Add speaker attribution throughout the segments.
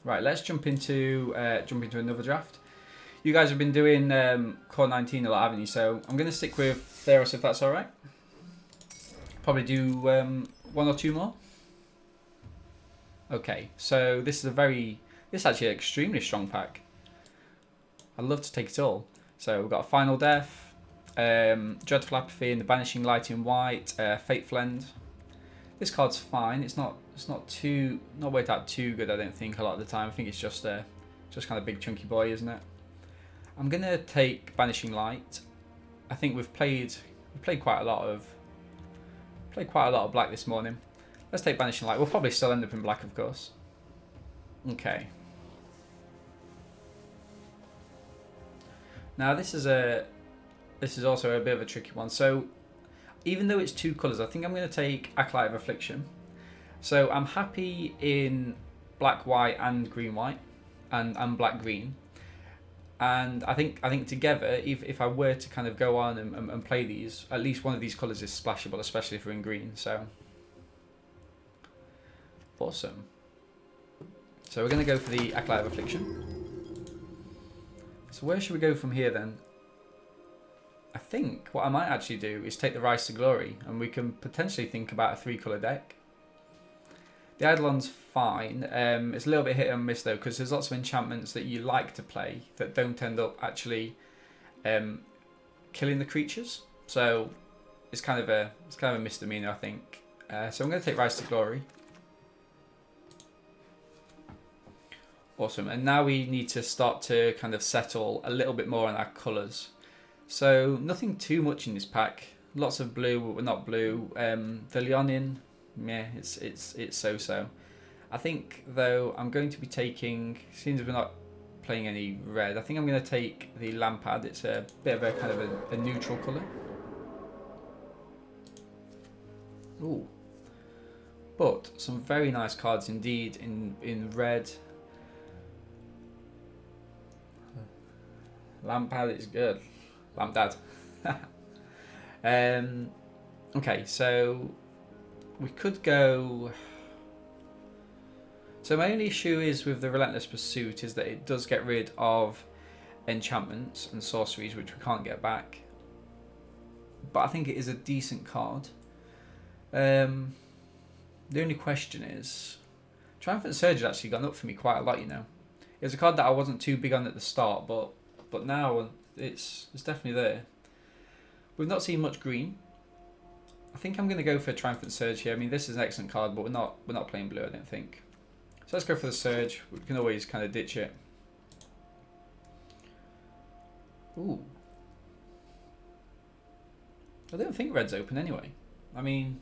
Speaker 1: Right, let's jump into another draft. You guys have been doing Core 19 a lot, haven't you? So I'm going to stick with Theros if that's all right. Probably do one or two more. Okay, so this is actually an extremely strong pack. I'd love to take it all. So we've got a Final Death, Dreadful Apathy, and the Banishing Light in white, Fateful End. This card's fine. It's not worked out too good. I don't think a lot of the time. I think it's just kind of big chunky boy, isn't it? I'm gonna take Banishing Light. I think we've played quite a lot of black this morning. Let's take Banishing Light. We'll probably still end up in black, of course. Okay. Now this is also a bit of a tricky one. So even though it's two colours, I think I'm going to take Acolyte of Affliction. So I'm happy in black white and green white, and black green. And I think together, if I were to kind of go on and play these, at least one of these colours is splashable, especially if we're in green. So awesome. So we're going to go for the Acolyte of Affliction. So where should we go from here then? I think what I might actually do is take the Rise to Glory, and we can potentially think about a 3-colour deck. The Eidolon's fine. It's a little bit hit and miss though, because there's lots of enchantments that you like to play that don't end up actually killing the creatures. So it's kind of a misdemeanor, I think. So I'm going to take Rise to Glory. Awesome. And now we need to start to kind of settle a little bit more on our colours. So nothing too much in this pack. Lots of blue, but not blue. The Leonin, yeah, it's so-so. I think though I'm going to be taking, since we're not playing any red, I think I'm going to take the Lampad. It's a bit of a kind of a neutral colour. Ooh, but some very nice cards indeed in red. Lampad is good. Lampdad. Okay, so we could go. So my only issue is with the Relentless Pursuit is that it does get rid of enchantments and sorceries, which we can't get back. But I think it is a decent card. The only question is, Triumphant Surge has actually gone up for me quite a lot. You know, it's a card that I wasn't too big on at the start, but now it's definitely there. We've not seen much green. I think I'm going to go for Triumphant Surge here. I mean, this is an excellent card, but we're not playing blue, I don't think. So let's go for the Surge. We can always kind of ditch it. Ooh. I don't think red's open anyway. I mean,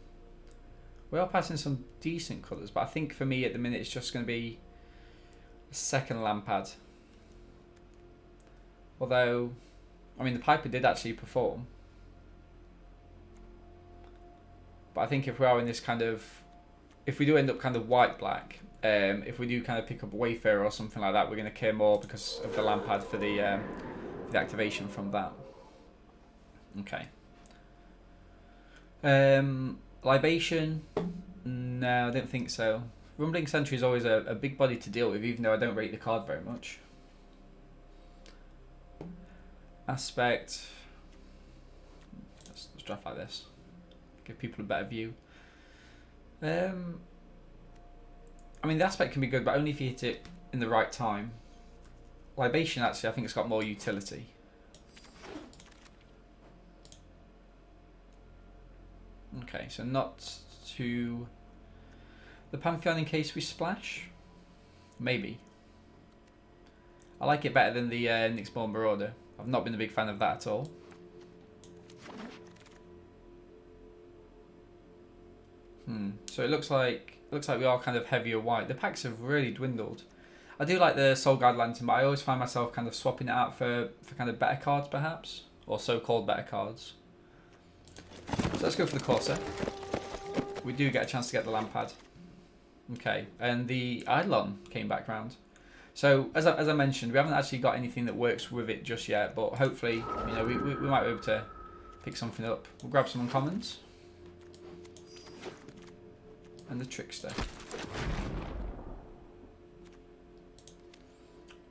Speaker 1: we are passing some decent colours, but I think for me at the minute it's just going to be a second Lampad. Although, I mean, the Piper did actually perform. But I think if we are in this kind of, if we do end up kind of white-black, if we do kind of pick up a Wayfarer or something like that, we're going to care more because of the Lampad for the activation from that. Okay. Libation? No, I don't think so. Rumbling Sentry is always a big body to deal with, even though I don't rate the card very much. Aspect. Let's draft like this. Give people a better view. I mean, the aspect can be good, but only if you hit it in the right time. Libation, actually, I think it's got more utility. Okay, so not to the Pantheon in case we splash. Maybe. I like it better than the Nyxborn Marauder. I've not been a big fan of that at all. So it looks like we are kind of heavier white. The packs have really dwindled. I do like the Soul Guide Lantern, but I always find myself kind of swapping it out for kind of better cards, perhaps, or so-called better cards. So let's go for the Corsair. We do get a chance to get the Lampad. Okay, and the Eidolon came back round. So as I mentioned, we haven't actually got anything that works with it just yet, but hopefully, you know, we might be able to pick something up. We'll grab some uncommons. And the Trickster.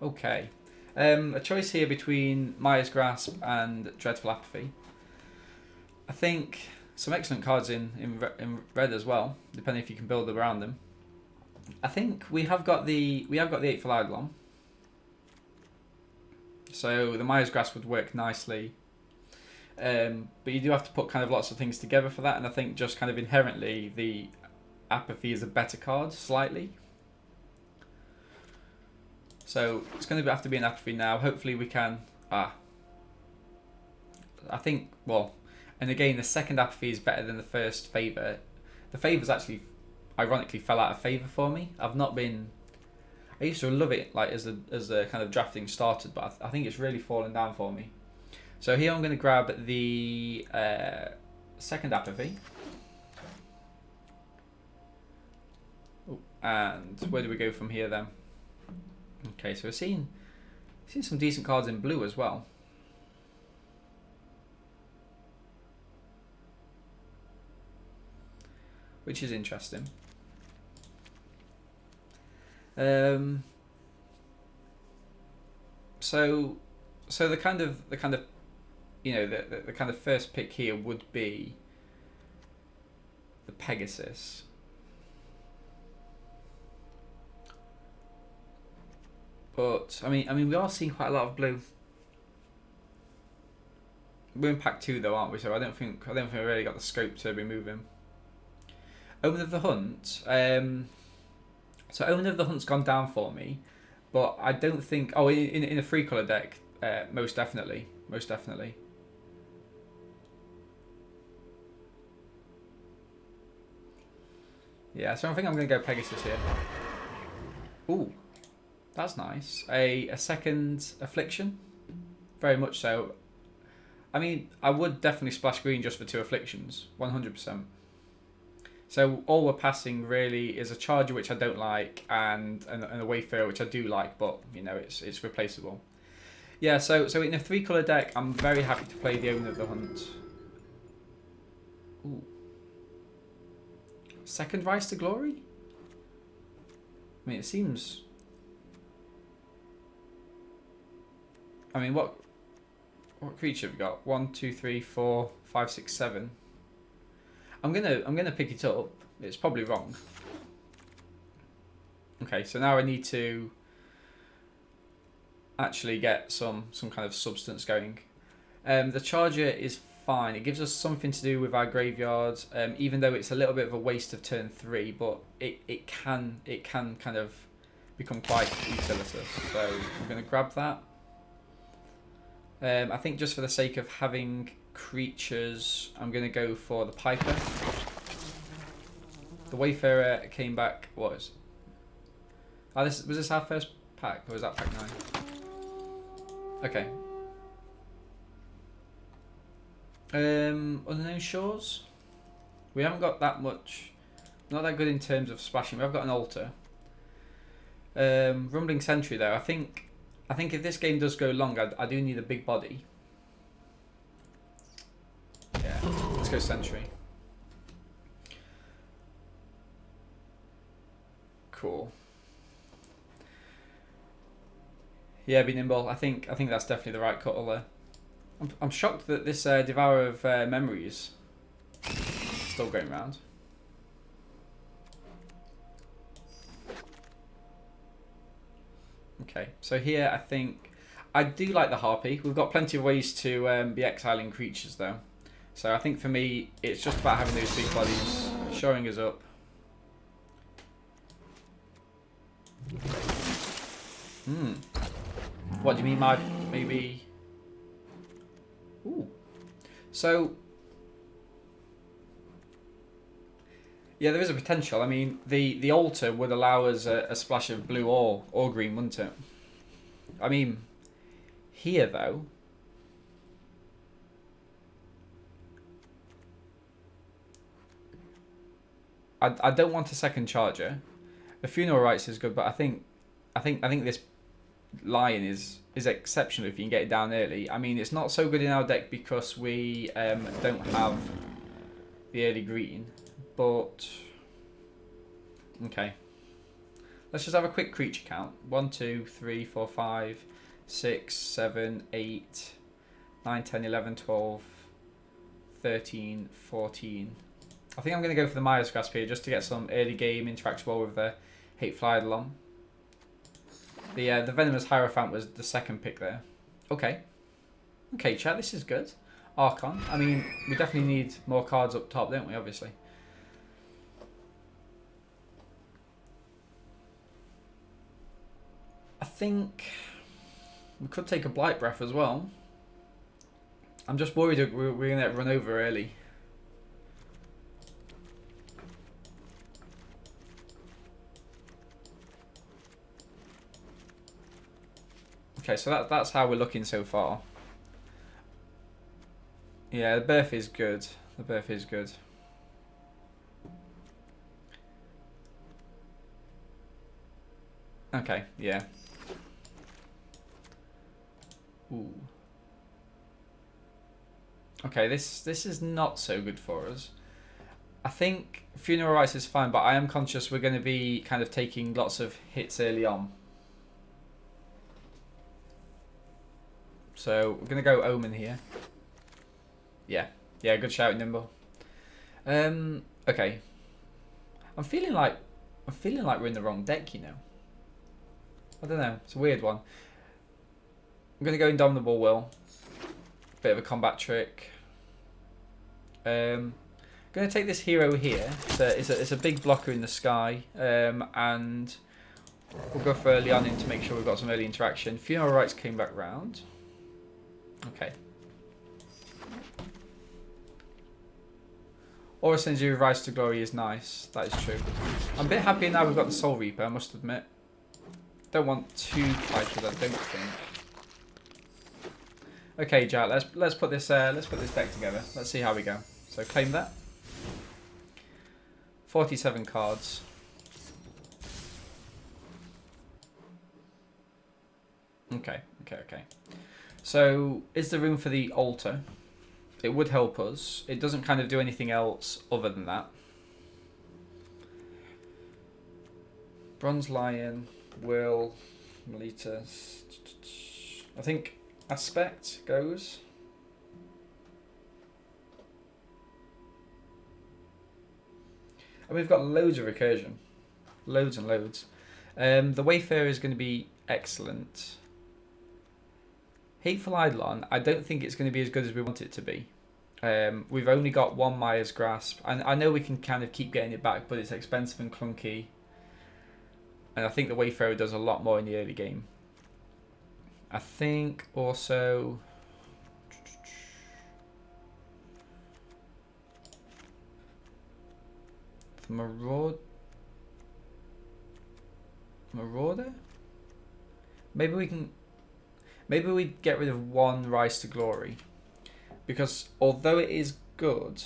Speaker 1: Okay. A choice here between Maya's Grasp and Dreadful Apathy. I think some excellent cards in red as well, depending if you can build around them. I think we have got the Eightful Eidolon. So the Maya's Grasp would work nicely. But you do have to put kind of lots of things together for that, and I think just kind of inherently the Apathy is a better card, slightly. So it's going to have to be an Apathy now. Hopefully we can... I think, well... And again, the second Apathy is better than the first Favour. The Favours actually, ironically, fell out of favour for me. I've not been... I used to love it like as the kind of drafting started, but I think it's really fallen down for me. So here I'm going to grab the second Apathy. Ooh, and where do we go from here then? Okay, so we're seeing some decent cards in blue as well. Which is interesting. So the kind of you know the kind of first pick here would be the Pegasus. But I mean we are seeing quite a lot of blue. We're in pack 2 though, aren't we? So I don't think we really got the scope to remove him. Omen of the Hunt. So Omen of the Hunt's gone down for me, but I don't think... Oh, in a 3-colour deck, most definitely. Most definitely. Yeah, so I think I'm going to go Pegasus here. Ooh, that's nice. A second Affliction. Very much so. I mean, I would definitely splash green just for 2 Afflictions. 100%. So all we're passing really is a Charger, which I don't like, and a Wayfarer, which I do like, but you know it's replaceable. Yeah, so in a 3-colour deck, I'm very happy to play the Omen of the Hunt. Ooh. Second Rise to Glory? I mean, it seems... I mean, what creature have we got? 1, 2, 3, 4, 5, 6, 7. I'm gonna pick it up. It's probably wrong. Okay, so now I need to actually get some kind of substance going. The Charger is fine. It gives us something to do with our graveyard, even though it's a little bit of a waste of turn 3. But it can kind of become quite utilitous. So I'm gonna grab that. I think just for the sake of having creatures, I'm going to go for the Piper. The Wayfarer came back, what was... Oh, was this our first pack, or was that pack 9? Okay. Unknown Shores? We haven't got that much, not that good in terms of splashing. We have got an Altar. Rumbling Sentry though, I think if this game does go long, I do need a big body. Yeah, let's go Sentry. Cool. Yeah, be nimble. I think that's definitely the right call there. I'm shocked that this Devourer of Memories is still going around. Okay, so here I think I do like the Harpy. We've got plenty of ways to be exiling creatures though. So I think for me, it's just about having those big bodies showing us up. What do you mean by maybe? Ooh. So yeah, there is a potential. I mean, the Altar would allow us a splash of blue or green, wouldn't it? I mean, here though, I don't want a second Charger. The Funeral Rites is good, but I think this Lion is exceptional if you can get it down early. I mean, it's not so good in our deck because we don't have the early green, but okay, Let's just have a quick creature count. 1, 2, 3, 4, 5, 6, 7, 8, 9, 10, 11, 12, 13, 14. I think I'm going to go for the Maya's Grasp here just to get some early game interaction with the Hateful Eidolon. The Venomous Hierophant was the second pick there. Okay. Okay, chat, this is good. Archon. I mean, we definitely need more cards up top, don't we, obviously? I think we could take a Blight Breath as well. I'm just worried that we're going to get run over early. Okay, so that's how we're looking so far. Yeah, the birth is good. The birth is good. Okay, yeah. Ooh. Okay, this is not so good for us. I think Funeral Rites is fine, but I am conscious we're going to be kind of taking lots of hits early on. So we're going to go Omen here. Yeah, good shout, Nimble. Okay. I'm feeling like we're in the wrong deck, you know. I don't know. It's a weird one. I'm going to go Indomitable Will. Bit of a combat trick. Going to take this hero here. It's a big blocker in the sky. And we'll go for Leonin to make sure we've got some early interaction. Funeral Rites came back round. Okay. Aura Senju Rise to Glory is nice. That is true. I'm a bit happier now we've got the Soul Reaper, I must admit. Don't want two fighters, I don't think. Okay, Jack, let's put this deck together. Let's see how we go. So claim that. 47 cards. Okay. So is there room for the altar? It would help us. It doesn't kind of do anything else other than that. Bronze Lion, Will, Melita. I think Aspect goes. And we've got loads of recursion. Loads and loads. The Wayfarer is going to be excellent. Hateful Eidolon, I don't think it's going to be as good as we want it to be. We've only got one Maya's Grasp. And I know we can kind of keep getting it back, but it's expensive and clunky. And I think the Wayfarer does a lot more in the early game. I think also... the Marauder? Maybe we get rid of one Rise to Glory. Because although it is good...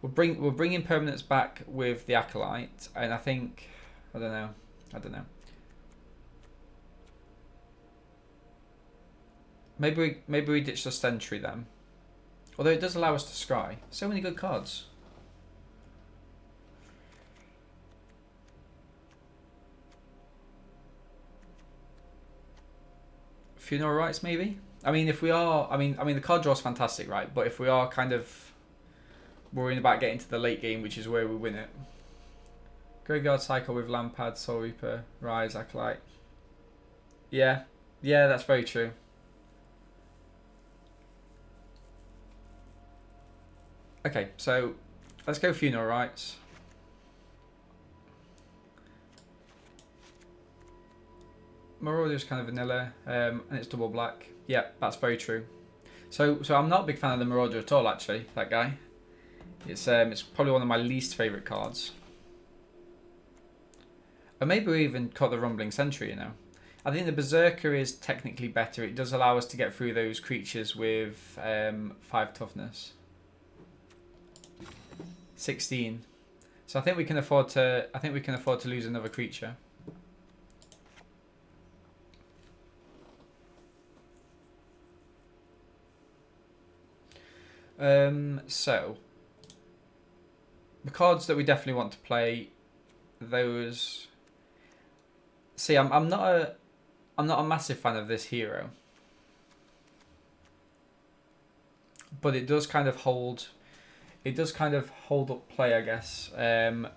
Speaker 1: We'll bring in permanents back with the Acolyte, and I think... I don't know. Maybe we ditch the Sentry then. Although it does allow us to scry. So many good cards. Funeral Rites maybe? I mean, if we are... I mean the card draw is fantastic, right? But if we are kind of worrying about getting to the late game, which is where we win it. Graveyard Cycle with Lampad, Soul Reaper, Rise, Acolyte. Yeah, that's very true. Okay, so let's go Funeral Rites. Marauder is kind of vanilla, and it's double black. Yeah, that's very true. So I'm not a big fan of the Marauder at all, actually, that guy. It's probably one of my least favourite cards. Or maybe we even caught the Rumbling Sentry, you know. I think the Berserker is technically better. It does allow us to get through those creatures with 5 toughness. 16. So I think we can afford to lose another creature. So the cards that we definitely want to play, those. See, I'm not a massive fan of this hero, but it does kind of hold up play, I guess. But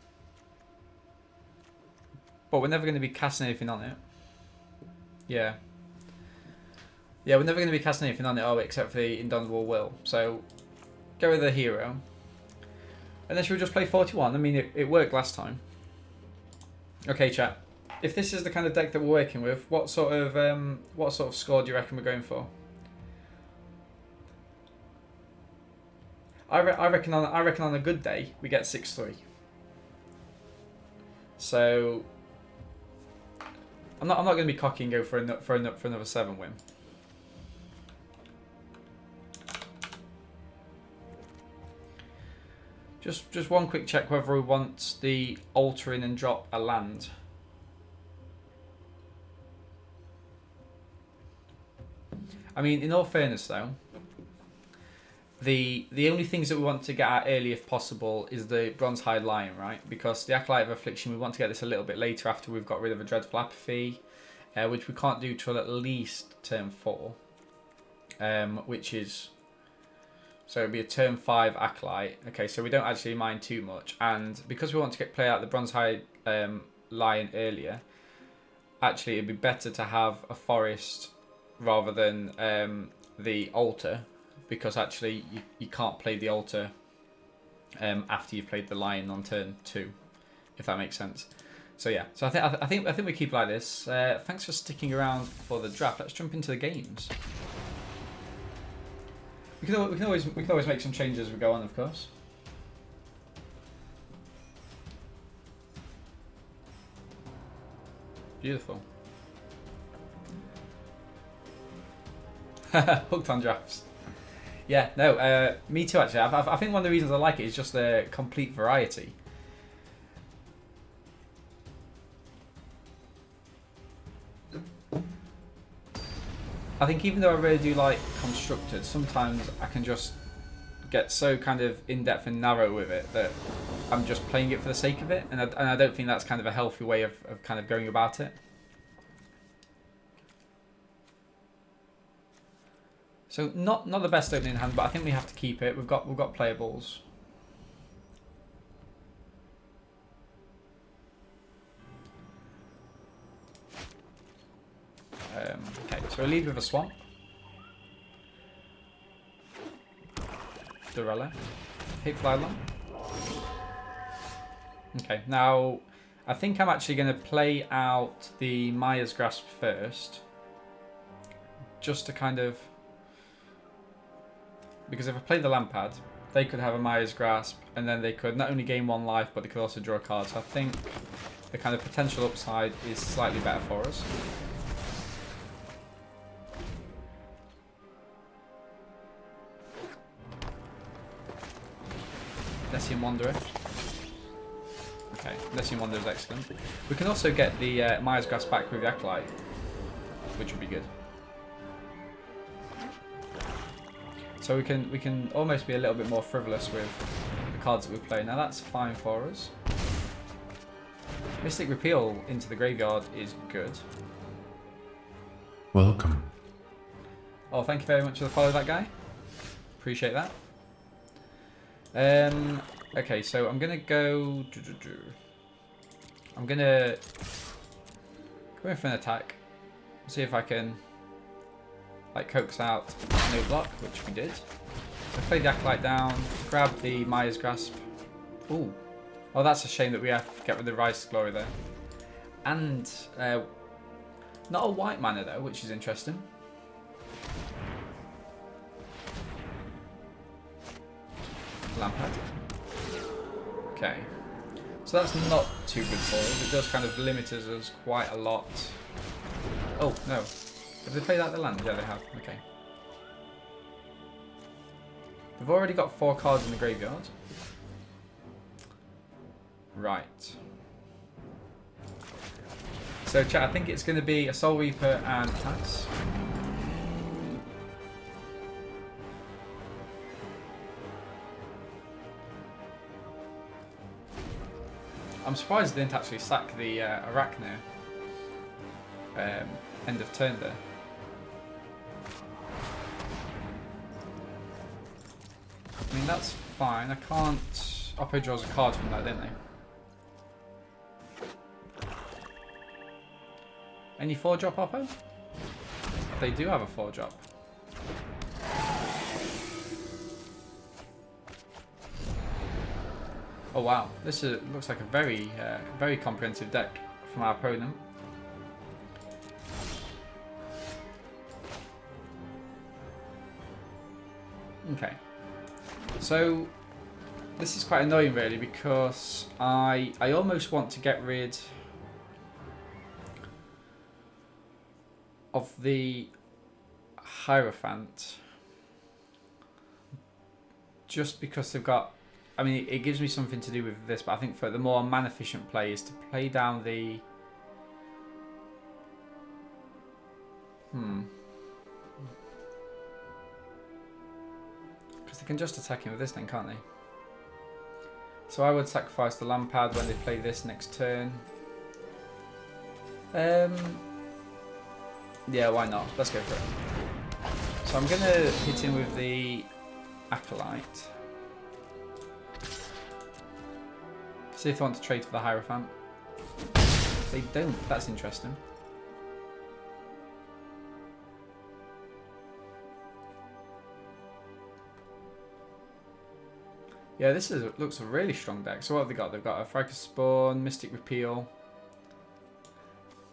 Speaker 1: we're never going to be casting anything on it. Yeah. Yeah, we're never going to be casting anything on it, are we? Except for the Indomitable Will. So, get rid of the hero. And then should we just play 41? I mean, it worked last time. Okay, chat. If this is the kind of deck that we're working with, what sort of score do you reckon we're going for? I reckon on a good day we get 6-3. So I'm not going to be cocky and go for another 7 win. Just one quick check whether we want the alter in and drop a land. I mean, in all fairness though, the only things that we want to get at early if possible is the Bronze-Hide Lion, right? Because the Acolyte of Affliction, we want to get this a little bit later after we've got rid of a Dreadful Apathy, which we can't do till at least turn 4, which is... So it'd be a turn 5 Acolyte. Okay, so we don't actually mind too much. And because we want to play out the Bronze-Hide Lion earlier, actually it'd be better to have a Forest rather than the Altar, because actually you can't play the Altar after you've played the Lion on turn 2, if that makes sense. So yeah, so I think we keep it like this. Thanks for sticking around for the draft. Let's jump into the games. We can always make some changes as we go on, of course. Beautiful. Hooked on drafts. Yeah, no, me too actually. I think one of the reasons I like it is just the complete variety. I think even though I really do like Constructed, sometimes I can just get so kind of in-depth and narrow with it that I'm just playing it for the sake of it, and I don't think that's kind of a healthy way of kind of going about it. So not the best opening hand, but I think we have to keep it. We've got playables. Okay, so we lead with a Swamp. Durella. Hate Flyalong. Okay, now I think I'm actually going to play out the Maya's Grasp first. Just to kind of... Because if I play the Lampad, they could have a Maya's Grasp, and then they could not only gain 1 life, but they could also draw a card. So I think the kind of potential upside is slightly better for us. Nessian Wanderer. Okay, Nessian Wanderer is excellent. We can also get the Maya's Grasp back with the Acolyte, which would be good. So we can almost be a little bit more frivolous with the cards that we play. Now that's fine for us. Mystic Repeal into the graveyard is good.
Speaker 2: Welcome.
Speaker 1: Oh, thank you very much for the follow, that guy. Appreciate that. Okay, so I'm gonna go. I'm gonna go in for an attack. See if I can like coax out no block, which we did. So play the Acolyte down, grab the Maya's Grasp. Ooh. Oh, that's a shame that we have to get rid of the Rise to Glory there. And not a white mana though, which is interesting. Lampad. Okay. So that's not too good for us. It does kind of limit us quite a lot. Oh, no. Have they played out the land? Yeah, they have. Okay. They've already got 4 cards in the graveyard. Right. So, chat, I think it's going to be a Soul Reaper and Pass. I'm surprised they didn't actually sack the Arachne end of turn there. I mean, that's fine. I can't... Oppo draws a card from that, didn't they? Any 4-drop Oppo? They do have a 4-drop. Oh wow, this looks like a very, very comprehensive deck from our opponent. Okay, so this is quite annoying really, because I almost want to get rid of the Hierophant just because they've got... I mean, it gives me something to do with this, but I think for the more mana efficient play is to play down the... Because they can just attack him with this thing, can't they? So I would sacrifice the Lampad when they play this next turn. Yeah, why not? Let's go for it. So I'm going to hit him with the Acolyte. See if they want to trade for the Hierophant. They don't. That's interesting. Yeah, this looks a really strong deck. So what have they got? They've got a Fracas Spawn, Mystic Repeal.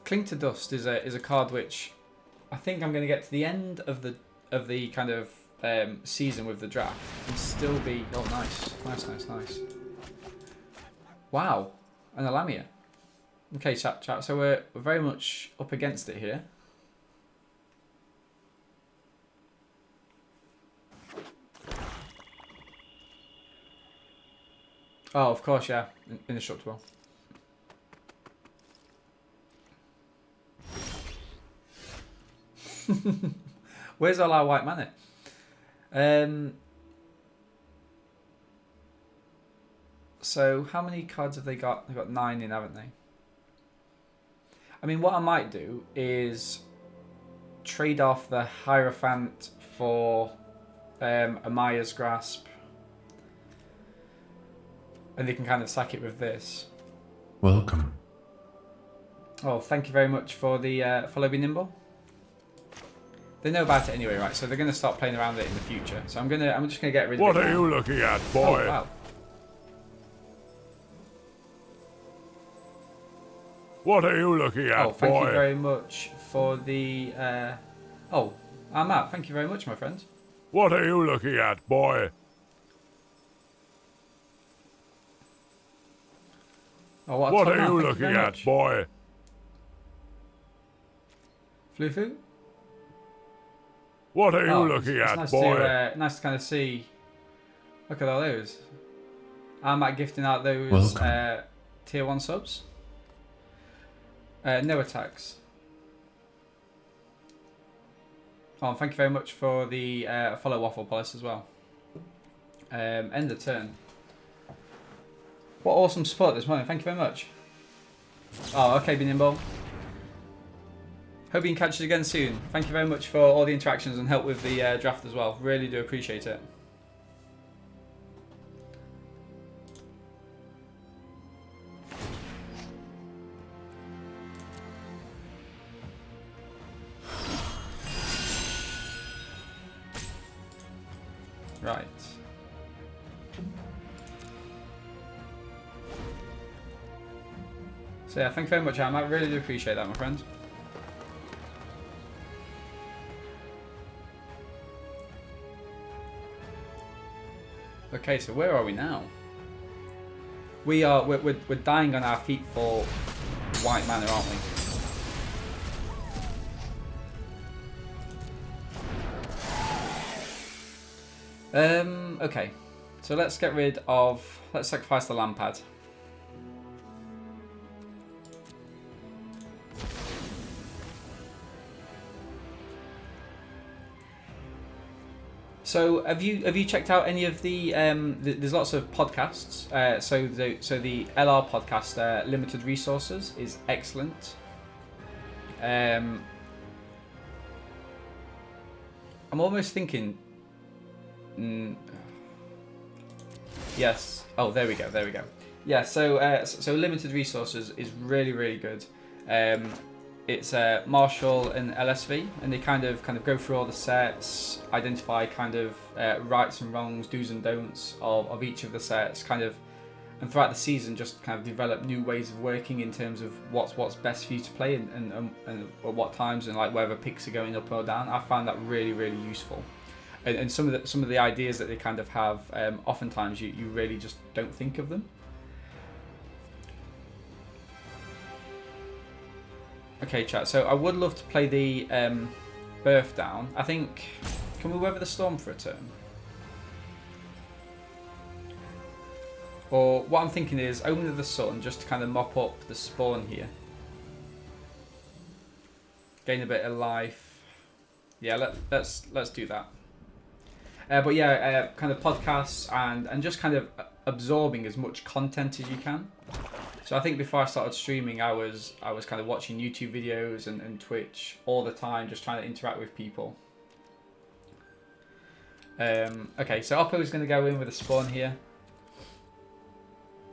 Speaker 1: Cling to Dust is a card which I think I'm going to get to the end of the kind of season with the draft and still be... Oh, nice. Nice. Wow, an Alamia. Okay, chat. So we're very much up against it here. Oh, of course, yeah. Indestructible. Where's all our white mana? So how many cards have they got? They've got 9 in, haven't they? I mean, what I might do is trade off the Hierophant for Amaya's Grasp. And they can kind of sack it with this.
Speaker 2: Welcome.
Speaker 1: Oh, thank you very much for the follow me nimble. They know about it anyway, right? So they're going to start playing around with it in the future. So I'm just gonna get rid of it.
Speaker 3: What are you looking at, boy?
Speaker 1: Oh, wow.
Speaker 3: What are you looking at,
Speaker 1: Oh, thank
Speaker 3: boy?
Speaker 1: you very much for the... Oh, I'm out. Thank you very much, my friend.
Speaker 3: What are you looking at, boy?
Speaker 1: Oh, what
Speaker 3: What
Speaker 1: a
Speaker 3: are
Speaker 1: top man.
Speaker 3: you
Speaker 1: Thank
Speaker 3: looking
Speaker 1: very
Speaker 3: at,
Speaker 1: much.
Speaker 3: boy?
Speaker 1: Flufu?
Speaker 3: What are you
Speaker 1: Oh,
Speaker 3: looking
Speaker 1: it's
Speaker 3: at,
Speaker 1: nice
Speaker 3: boy?
Speaker 1: to nice to kind of see. Look at all those. I'm at gifting out those tier 1 subs. No attacks. Oh, and thank you very much for the follow Waffle Police as well. End of turn. What awesome support this morning. Thank you very much. Oh, okay, Binimbo. Hope you can catch us again soon. Thank you very much for all the interactions and help with the draft as well. Really do appreciate it. Right. So yeah, thank you very much, Am. I really do appreciate that, my friend. Okay, so where are we now? We're dying on our feet for white mana, aren't we? Okay. So let's sacrifice the Lampad. So have you checked out any of the? There's lots of podcasts. So the LR podcast, Limited Resources, is excellent. I'm almost thinking. Yes. Oh, there we go. There we go. Yeah. So Limited Resources is really good. It's Marshall and LSV, and they kind of go through all the sets, identify kind of rights and wrongs, do's and don'ts of each of the sets, and throughout the season just kind of develop new ways of working in terms of what's best for you to play and at what times, and like whether picks are going up or down. I find that really useful, and some of the ideas that they kind of have, oftentimes you really just don't think of them. Okay, chat. So I would love to play the Birth down. I think, can we weather the storm for a turn? Or what I'm thinking is Omen of the Sun, just to kind of mop up the spawn here. Gain a bit of life. Yeah, let's do that. But yeah, kind of podcasts and just kind of absorbing as much content as you can. So I think before I started streaming, I was kind of watching YouTube videos and Twitch all the time, just trying to interact with people. Okay, so Oppo is going to go in with a spawn here.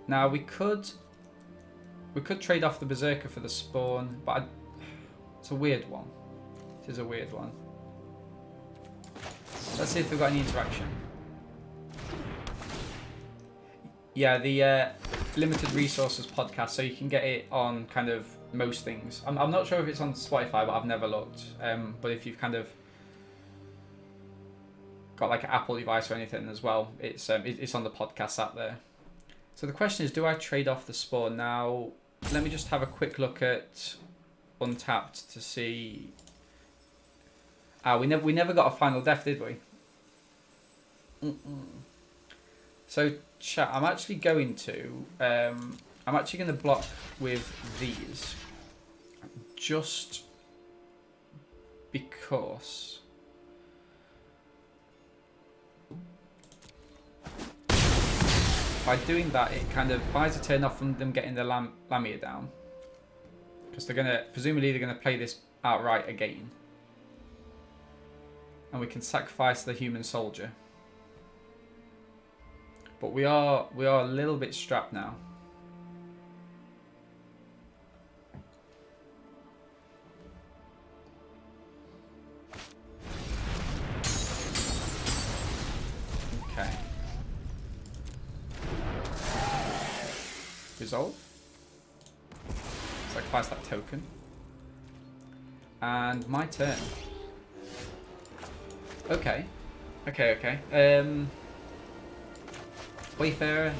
Speaker 1: Now we could trade off the Berserker for the spawn, but it's a weird one. It is a weird one. Let's see if we've got any interaction. Yeah, the Limited Resources podcast, so you can get it on kind of most things. I'm not sure if it's on Spotify, but I've never looked. But if you've kind of got like an Apple device or anything as well, it's on the podcast app there. So the question is, do I trade off the spawn? Now, let me just have a quick look at Untapped to see. We never got a final death, did we? So chat, I'm actually going to block with these, just because by doing that it kind of buys a turn off from them getting the Lamia down, because presumably they're gonna play this outright again, and we can sacrifice the human soldier. But we are a little bit strapped now. Okay. Resolve. Sacrifice that token. And my turn. Okay. Wayfarer.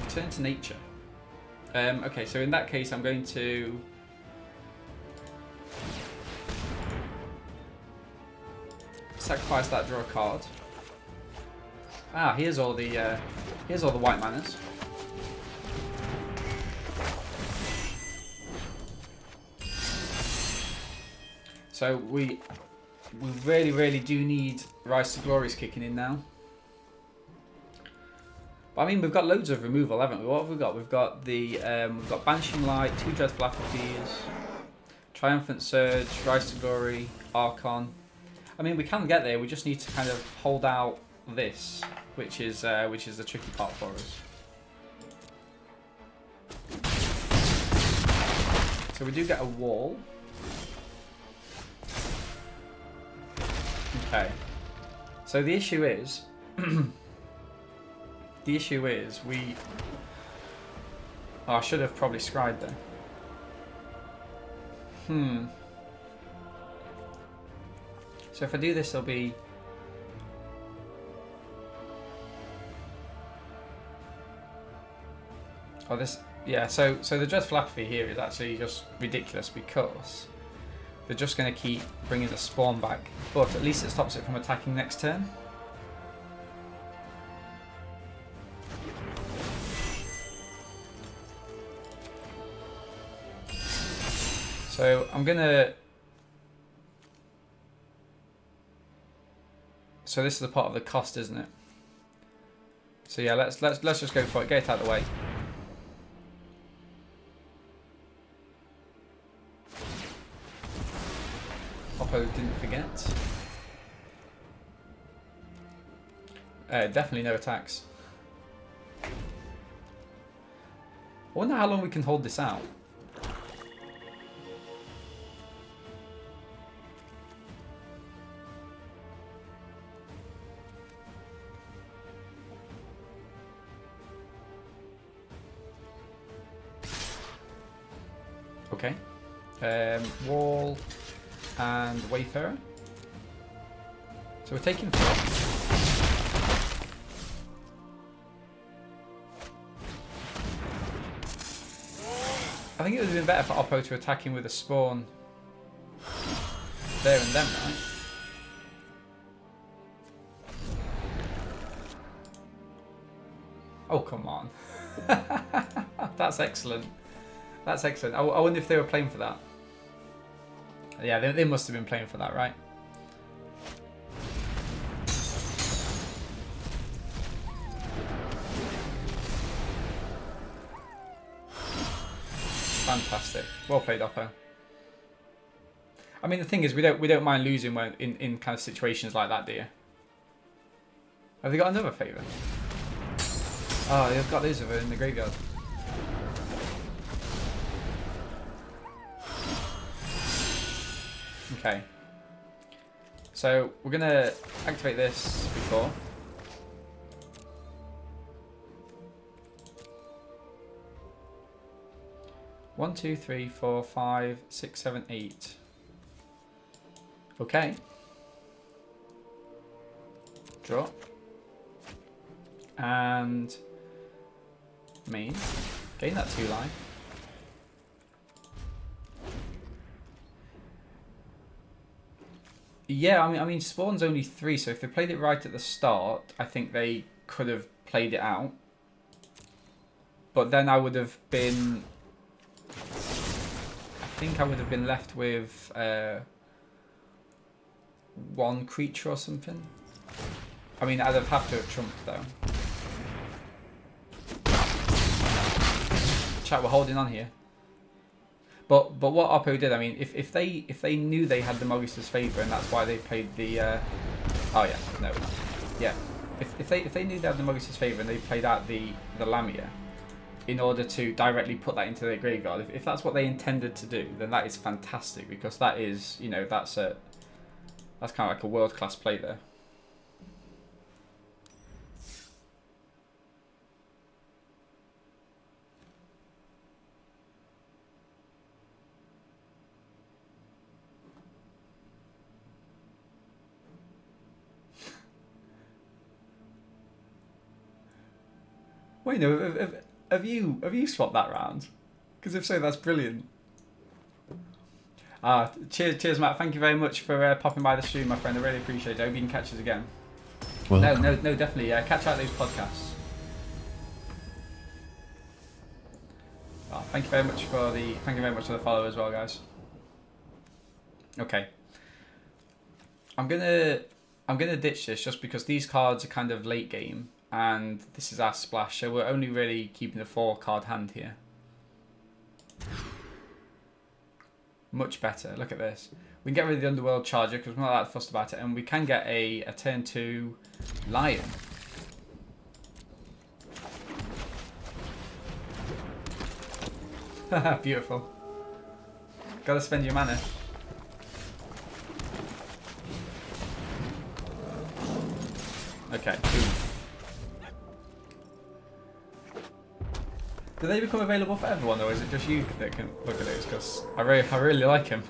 Speaker 1: Return to nature. Okay, so in that case, I'm going to sacrifice that, draw a card. Here's all the white manas. So we really do need Rise to Glories kicking in now. But I mean, we've got loads of removal, haven't we? What have we got? We've got we've got Banishing Light, 2 Dreadful Apathies, Triumphant Surge, Rise to Glory, Archon. I mean, we can get there. We just need to kind of hold out this, which is the tricky part for us. So we do get a wall. Okay, so the issue is, we. Oh, I should have probably scribed there. So if I do this, it'll be. Oh, this. Yeah. So the Dreadful Apathy here is actually just ridiculous because they're just going to keep bringing the spawn back, but at least it stops it from attacking next turn. So I'm gonna. So this is the part of the cost, isn't it? So yeah, let's just go for it. Get it out of the way. Oppo didn't forget. Definitely no attacks. I wonder how long we can hold this out. Okay. Wall and Wayfarer. So we're taking 4. I think it would have been better for Oppo to attack him with a spawn there and then, right? Oh, come on. That's excellent. That's excellent. I wonder if they were playing for that. Yeah, they must have been playing for that, right? Fantastic. Well played, Oppo. I mean, the thing is, we don't mind losing when in kind of situations like that, do you? Have they got another favour? Oh, they've got these over in the graveyard. Okay. So we're gonna activate this before. One, 2, 3, 4, 5, 6, 7, 8. Okay. Draw. And main. Gain that 2 life. Yeah, I mean, spawn's only 3, so if they played it right at the start, I think they could have played it out. But then I would have been. I think I would have been left with 1 creature or something. I mean, I'd have to have trumped though. Chat, we're holding on here. But what Oppo did, I mean, if they knew they had the Magis's Favour and that's why they played the oh yeah, no, yeah, if they knew they had the Magis's Favour and they played out the Lamia in order to directly put that into their graveyard, if that's what they intended to do, then that is fantastic, because that is, you know, that's kind of like a world-class play there. Wait, no, have you swapped that round? Because if so, that's brilliant. Cheers, Matt. Thank you very much for popping by the stream, my friend. I really appreciate it. I hope you can catch us again. Well, no, definitely. Catch out those podcasts. Oh, thank you very much for the follow as well, guys. Okay. I'm gonna ditch this just because these cards are kind of late game. And this is our splash, so we're only really keeping a 4-card hand here. Much better. Look at this. We can get rid of the Underworld Charger because we're not that fussed about it, and we can get a turn 2 Lion. Beautiful. Gotta spend your mana. Okay. Do they become available for everyone, or is it just you that can look at those? Because I really like him.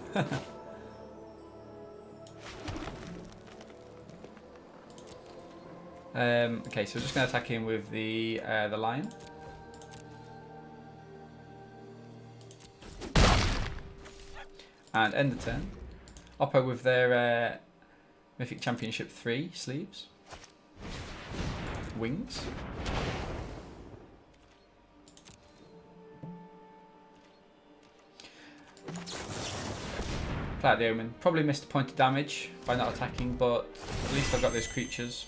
Speaker 1: Okay, so we're just going to attack him with the Lion. And end the turn. Oppo with their Mythic Championship 3 sleeves. Wings. play out the Omen. Probably missed a point of damage by not attacking, but at least I've got those creatures.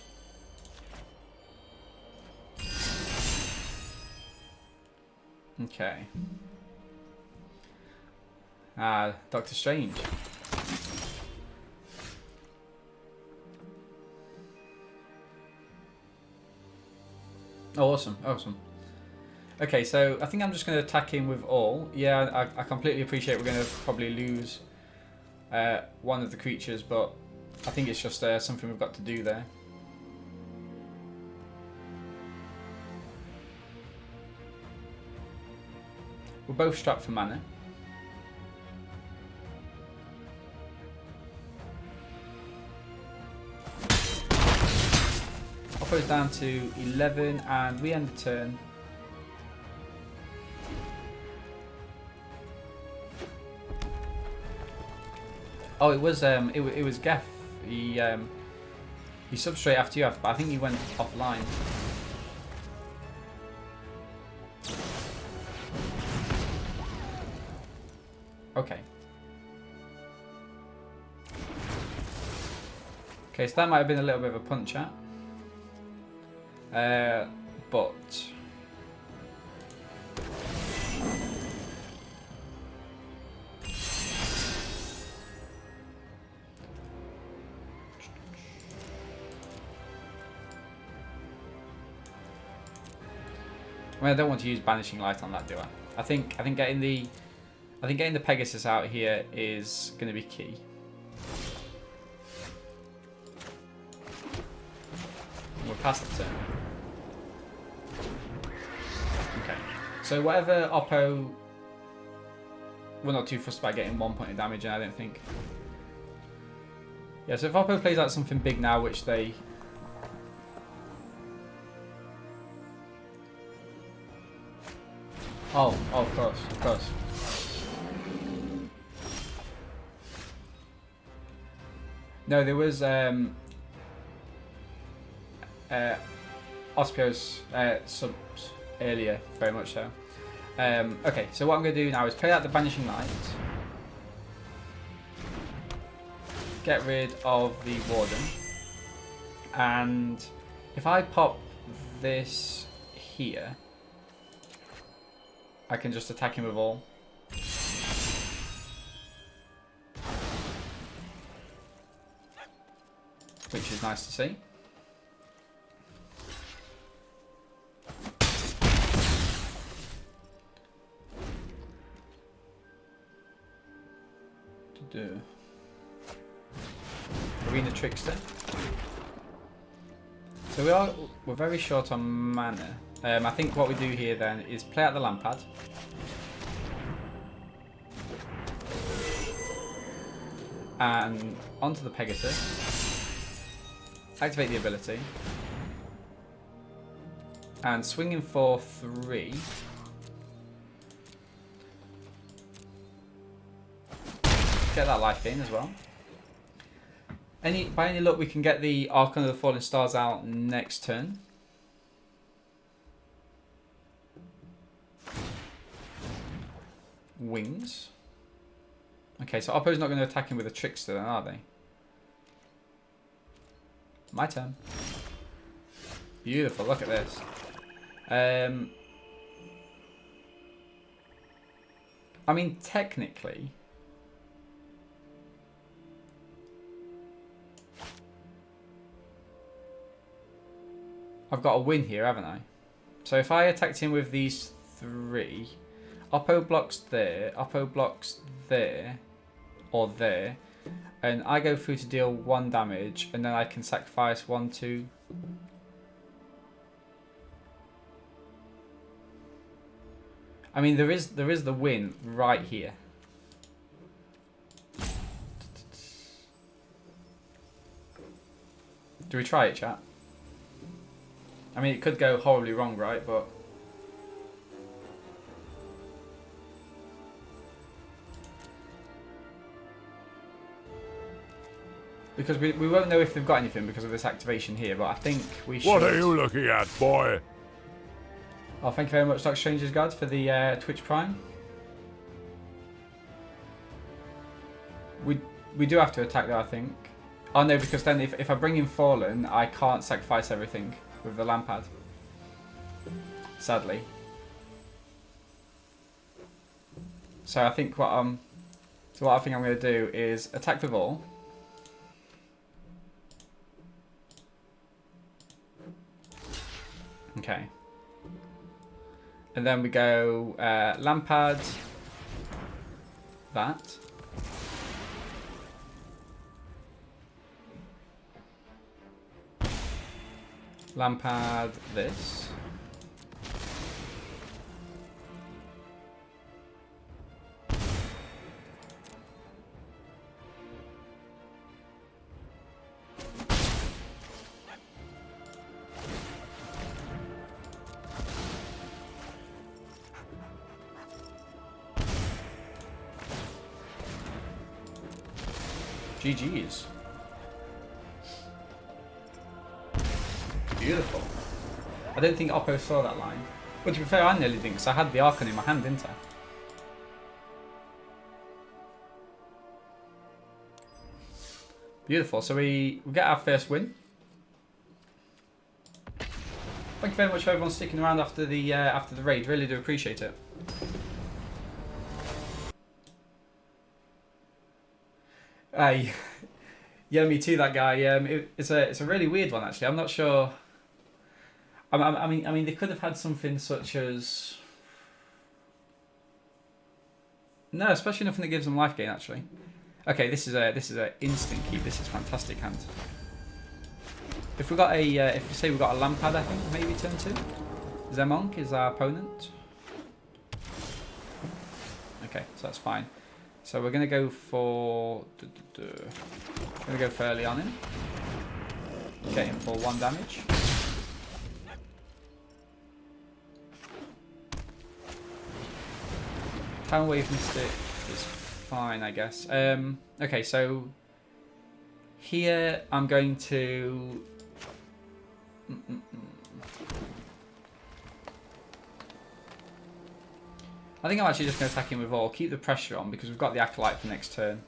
Speaker 1: Okay. Doctor Strange. Oh, awesome, awesome. Okay, so I think I'm just going to attack him with all. Yeah, I completely appreciate we're going to probably lose one of the creatures, but I think it's just something we've got to do there. We're both strapped for mana. Oppo's down to 11 and we end the turn. Oh, it was Geff. He subbed straight after you, but I think he went offline. Okay. Okay, so that might have been a little bit of a punch out. But I mean, I don't want to use Banishing Light on that, do I? I think getting the Pegasus out here is going to be key. We're past the turn. Okay. So whatever Oppo, we're not too fussed about getting 1 point of damage, and I don't think. Yeah. So if Oppo plays out something big now, which they. Oh, of course, of course. No, there was Ospio's subs earlier, very much so. Okay, so what I'm going to do now is play out the Banishing Light, get rid of the Warden, and if I pop this here, I can just attack him with all. Which is nice to see. Arena Trickster. So we're very short on mana. I think what we do here then is play out the Lampad. And onto the Pegasus. Activate the ability. And swinging for 3. Get that life in as well. By any luck, we can get the Archon of the Fallen Stars out next turn. Wings. Okay, so Oppo's not going to attack him with a Trickster then, are they? My turn. Beautiful, look at this. I mean, technically... I've got a win here, haven't I? So if I attacked him with these 3, Oppo blocks there, Oppo blocks there, or there, and I go through to deal 1 damage, and then I can sacrifice 1, 2. I mean, there is the win right here. Do we try it, chat? I mean, it could go horribly wrong, right? But because we won't know if they've got anything because of this activation here. But I think we should.
Speaker 3: What are you looking at, boy?
Speaker 1: Oh, thank you very much, Dr. Stranger's Guards, for the Twitch Prime. We We do have to attack though, I think. Oh no, because then if I bring in Fallen, I can't sacrifice everything with the Lampad. Sadly. So I think what I think I'm going to do is attack the ball. Okay. And then we go Lampad. That. Lampad this. GG's. Beautiful. I don't think Oppo saw that line. But to be fair, I nearly didn't, because I had the Archon in my hand, didn't I? Beautiful. So we get our first win. Thank you very much for everyone sticking around after the raid. Really do appreciate it. Yeah, me too. That guy. It's a really weird one actually. I'm not sure. I mean, they could have had something such as no, especially nothing that gives them life gain actually. Okay, this is a instant keep. This is fantastic hand. If we got a if we say we got a Lampad, I think maybe turn 2. Zemonk is our opponent. Okay, so that's fine. So we're gonna go for early on him. Get him for 1 damage. Town Wave Mystic is fine, I guess. Okay, so here I'm going to I think I'm actually just going to attack him with all. Keep the pressure on because we've got the Acolyte for next turn.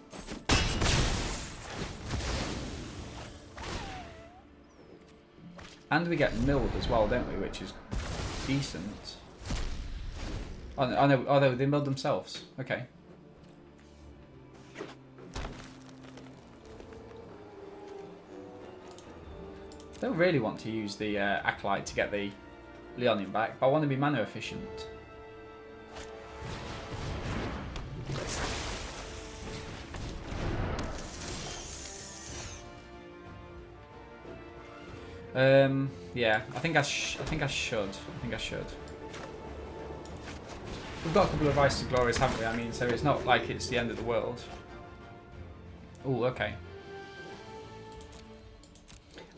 Speaker 1: And we get milled as well, don't we? Which is decent. Oh no, they milled themselves. Okay. Don't really want to use the Acolyte to get the Leonin back, but I want to be mana efficient. Yeah, I think I should. We've got a couple of Rise to Glories, haven't we? I mean, so it's not like it's the end of the world. Oh, okay.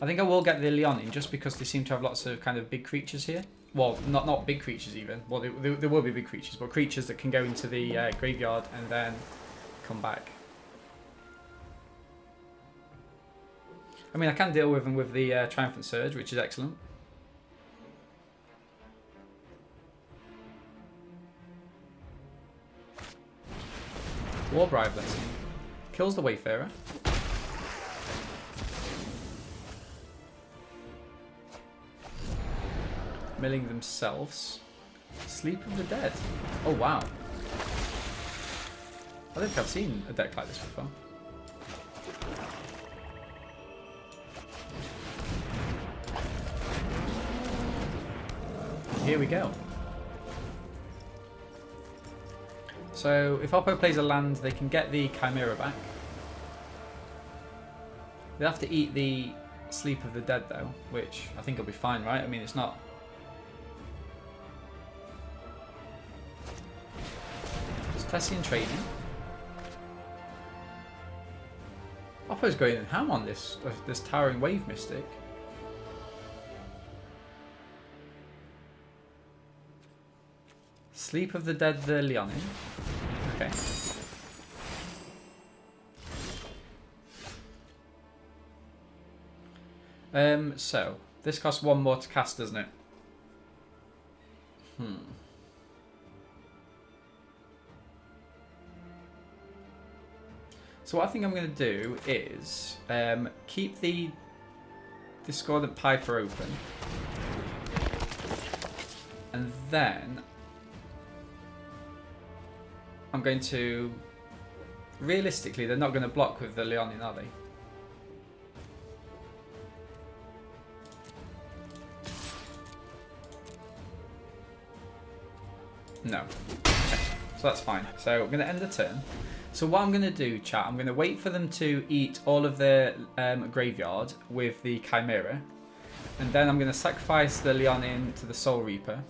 Speaker 1: I think I will get the Leonin just because they seem to have lots of kind of big creatures here. Well, not big creatures even. Well, there will be big creatures, but creatures that can go into the graveyard and then come back. I mean, I can deal with them with the Triumphant Surge, which is excellent. Warbribe Blessing. Kills the Wayfarer. Milling themselves. Sleep of the Dead. Oh, wow. I don't think I've seen a deck like this before. Here we go. So if Oppo plays a land, they can get the Chimera back. They'll have to eat the Sleep of the Dead though, which I think will be fine, right? I mean, it's not... It's Tessian trading. Oppo's going in ham on this Towering Wave Mystic. Sleep of the Dead, the Leonin. Okay. So this costs 1 more to cast, doesn't it? So what I think I'm going to do is keep the Discordant Piper open. And then I'm going to... Realistically, they're not going to block with the Leonin, are they? No. Okay. So that's fine. So I'm going to end the turn. So what I'm going to do, chat, I'm going to wait for them to eat all of their graveyard with the Chimera. And then I'm going to sacrifice the Leonin to the Soul Reaper.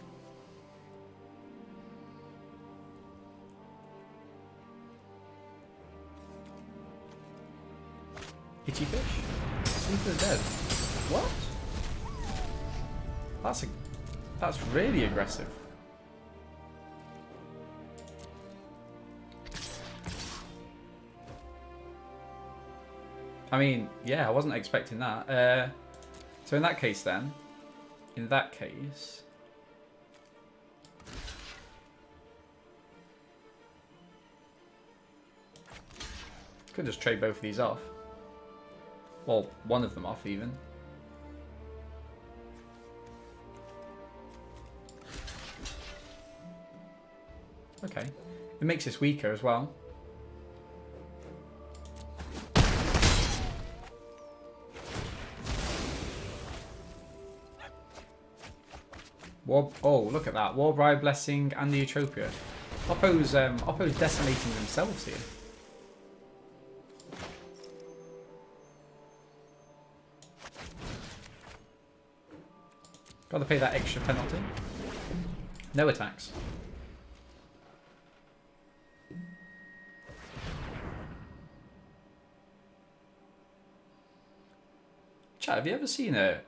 Speaker 1: Itchy fish? Into the dead. What? That's really aggressive. I mean, yeah, I wasn't expecting that. So in that case then, could just trade both of these off. Well, one of them off even. Okay. It makes us weaker as well. Oh, look at that. Warbride Blessing and the Eutropia. Oppo's decimating themselves here. Got to pay that extra penalty. No attacks. Chat, have you ever seen a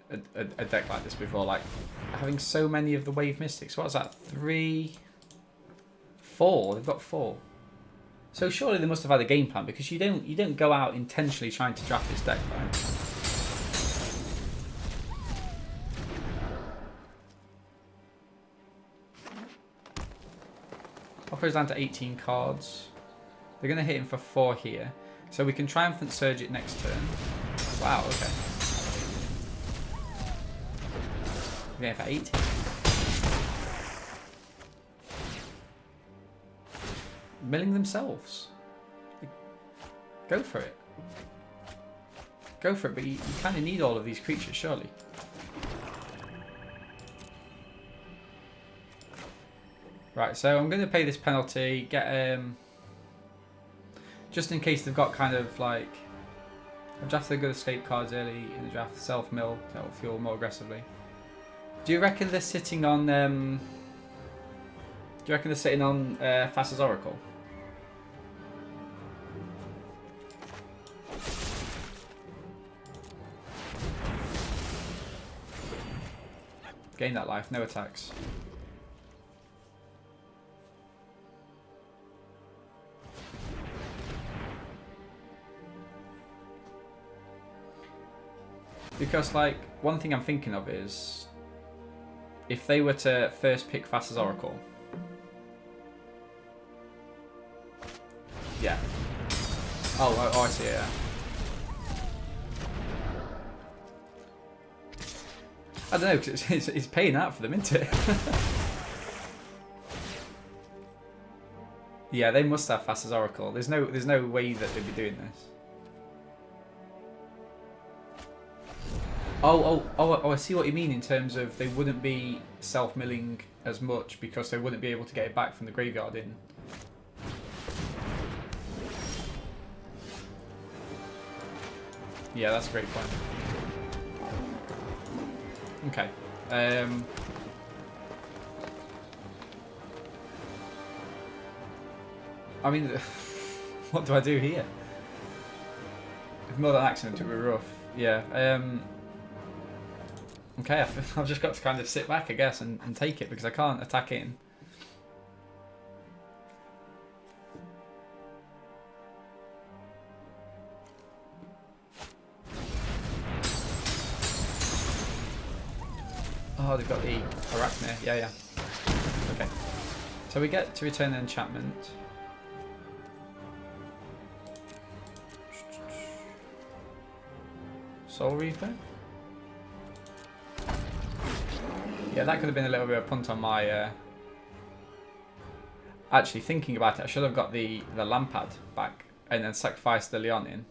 Speaker 1: deck like this before? Like having so many of the Wave Mystics. What's that? 3, 4. They've got 4. So surely they must have had a game plan, because you don't go out intentionally trying to draft this deck, right? Oppo's down to 18 cards. They're going to hit him for 4 here. So we can Triumphant Surge it next turn. Wow, okay. We're going for 18. Milling themselves. Go for it. Go for it, but you kind of need all of these creatures, surely. Right, so I'm going to pay this penalty, get just in case they've got kind of like, I've drafted the good escape cards early in the draft, self-mill, that will fuel more aggressively. Do you reckon they're sitting on, Thassa's Oracle? Gain that life, no attacks. Because, like, one thing I'm thinking of is, if they were to first pick Thassa's Oracle. Yeah. Oh, I see, yeah. I don't know, because it's paying out for them, isn't it? Yeah, they must have Thassa's Oracle. There's no way that they'd be doing this. Oh, I see what you mean in terms of they wouldn't be self-milling as much because they wouldn't be able to get it back from the graveyard in. Yeah, that's a great point. Okay. I mean, what do I do here? If more than an accident, it would be rough. Yeah. Okay, I've just got to kind of sit back, I guess, and take it because I can't attack in. Oh, they've got the Arachne. Yeah. Okay. So we get to return an enchantment. Soul Reaper. Yeah, that could have been a little bit of a punt on my... Actually, thinking about it, I should have got the Lampad back and then sacrificed the Leon in.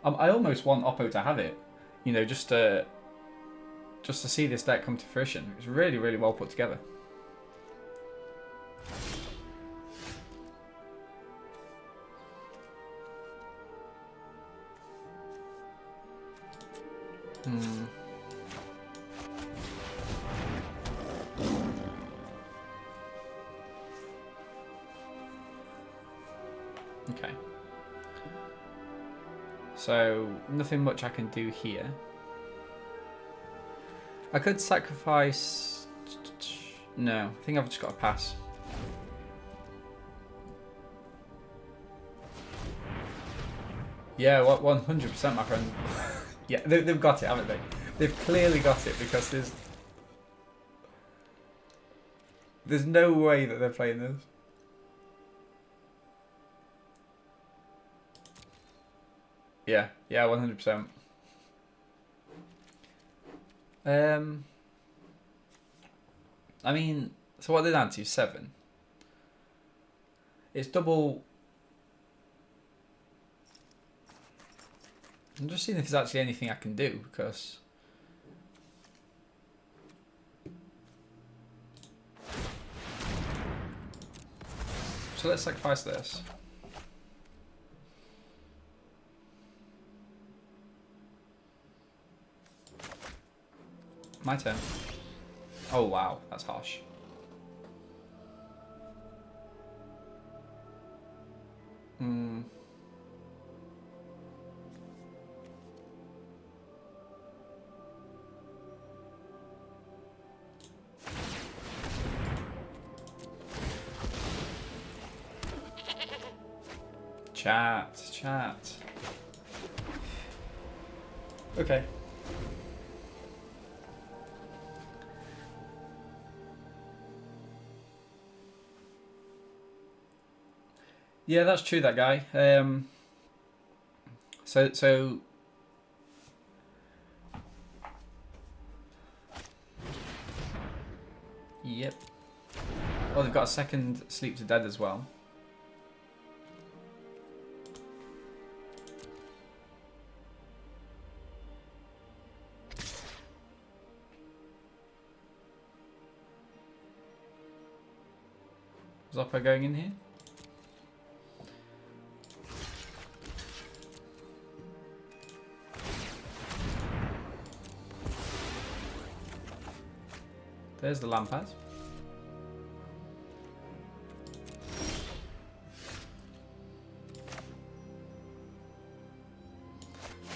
Speaker 1: I almost want Oppo to have it, you know, just to see this deck come to fruition. It's really, really well put together. Okay. So, nothing much I can do here. I could sacrifice... No, I think I've just got to pass. Yeah, 100%, my friend. Yeah, they've got it, haven't they? They've clearly got it, because there's no way that they're playing this. Yeah, 100%. I mean, so what are they down to? 7. It's double. I'm just seeing if there's actually anything I can do, because so let's sacrifice this. My turn. Oh wow, that's harsh. Chat. Okay. Yeah, that's true, that guy. So yep. Oh, they've got a second Sleep to Dead as well. Is Oppo going in here? There's the Lampad.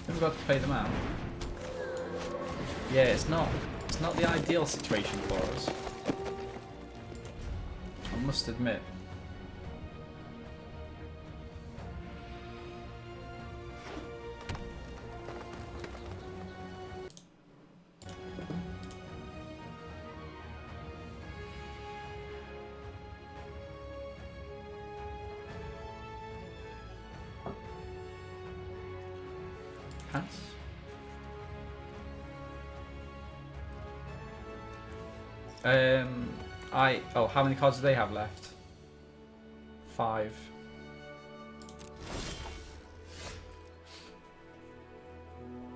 Speaker 1: We've got to play them out. Yeah, it's not the ideal situation for us, I must admit. Pass. How many cards do they have left? 5.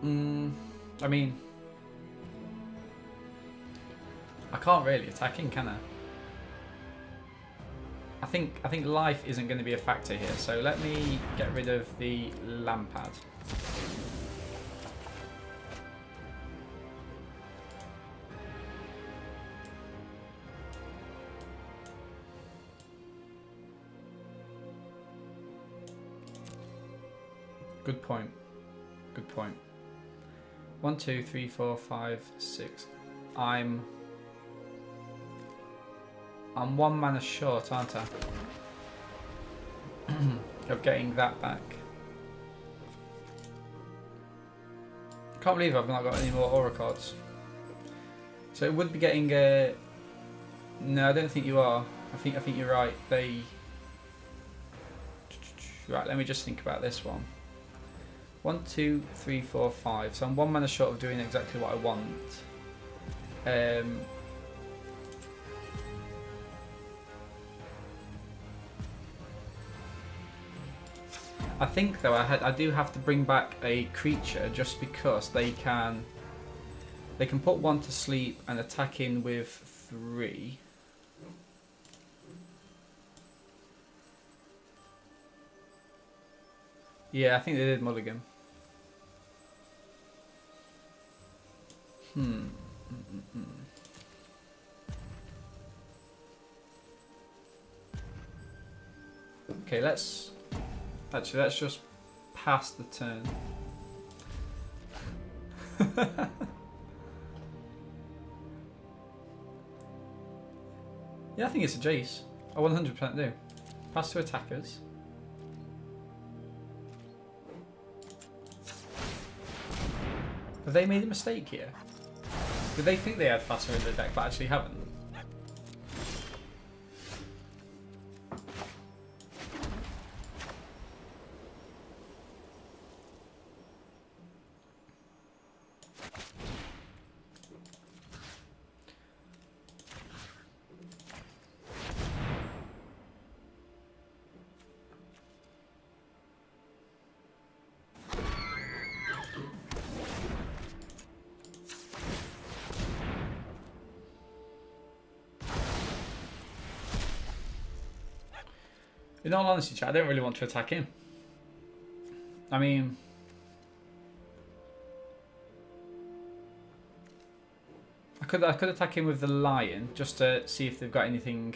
Speaker 1: I mean, I can't really attack in, can I? I think life isn't going to be a factor here, so let me get rid of the Lampad. Good point. Good point. 1, 2, 3, 4, 5, 6. I'm 1 mana short, aren't I? Of getting that back. Can't believe I've not got any more aura cards. So it would be getting a... No, I don't think you are. I think you're right. Right, let me just think about this one. 1, 2, 3, 4, 5. So I'm 1 mana short of doing exactly what I want. I think though I do have to bring back a creature just because they can put 1 to sleep and attack in with 3. Yeah, I think they did mulligan. Okay, let's just pass the turn. Yeah, I think it's a Jace. I 100% do. Pass to attackers. Have they made a mistake here? Did they think they had Faster in the deck but actually haven't? In all honesty, chat, I don't really want to attack him. I mean, I could attack him with the lion just to see if they've got anything.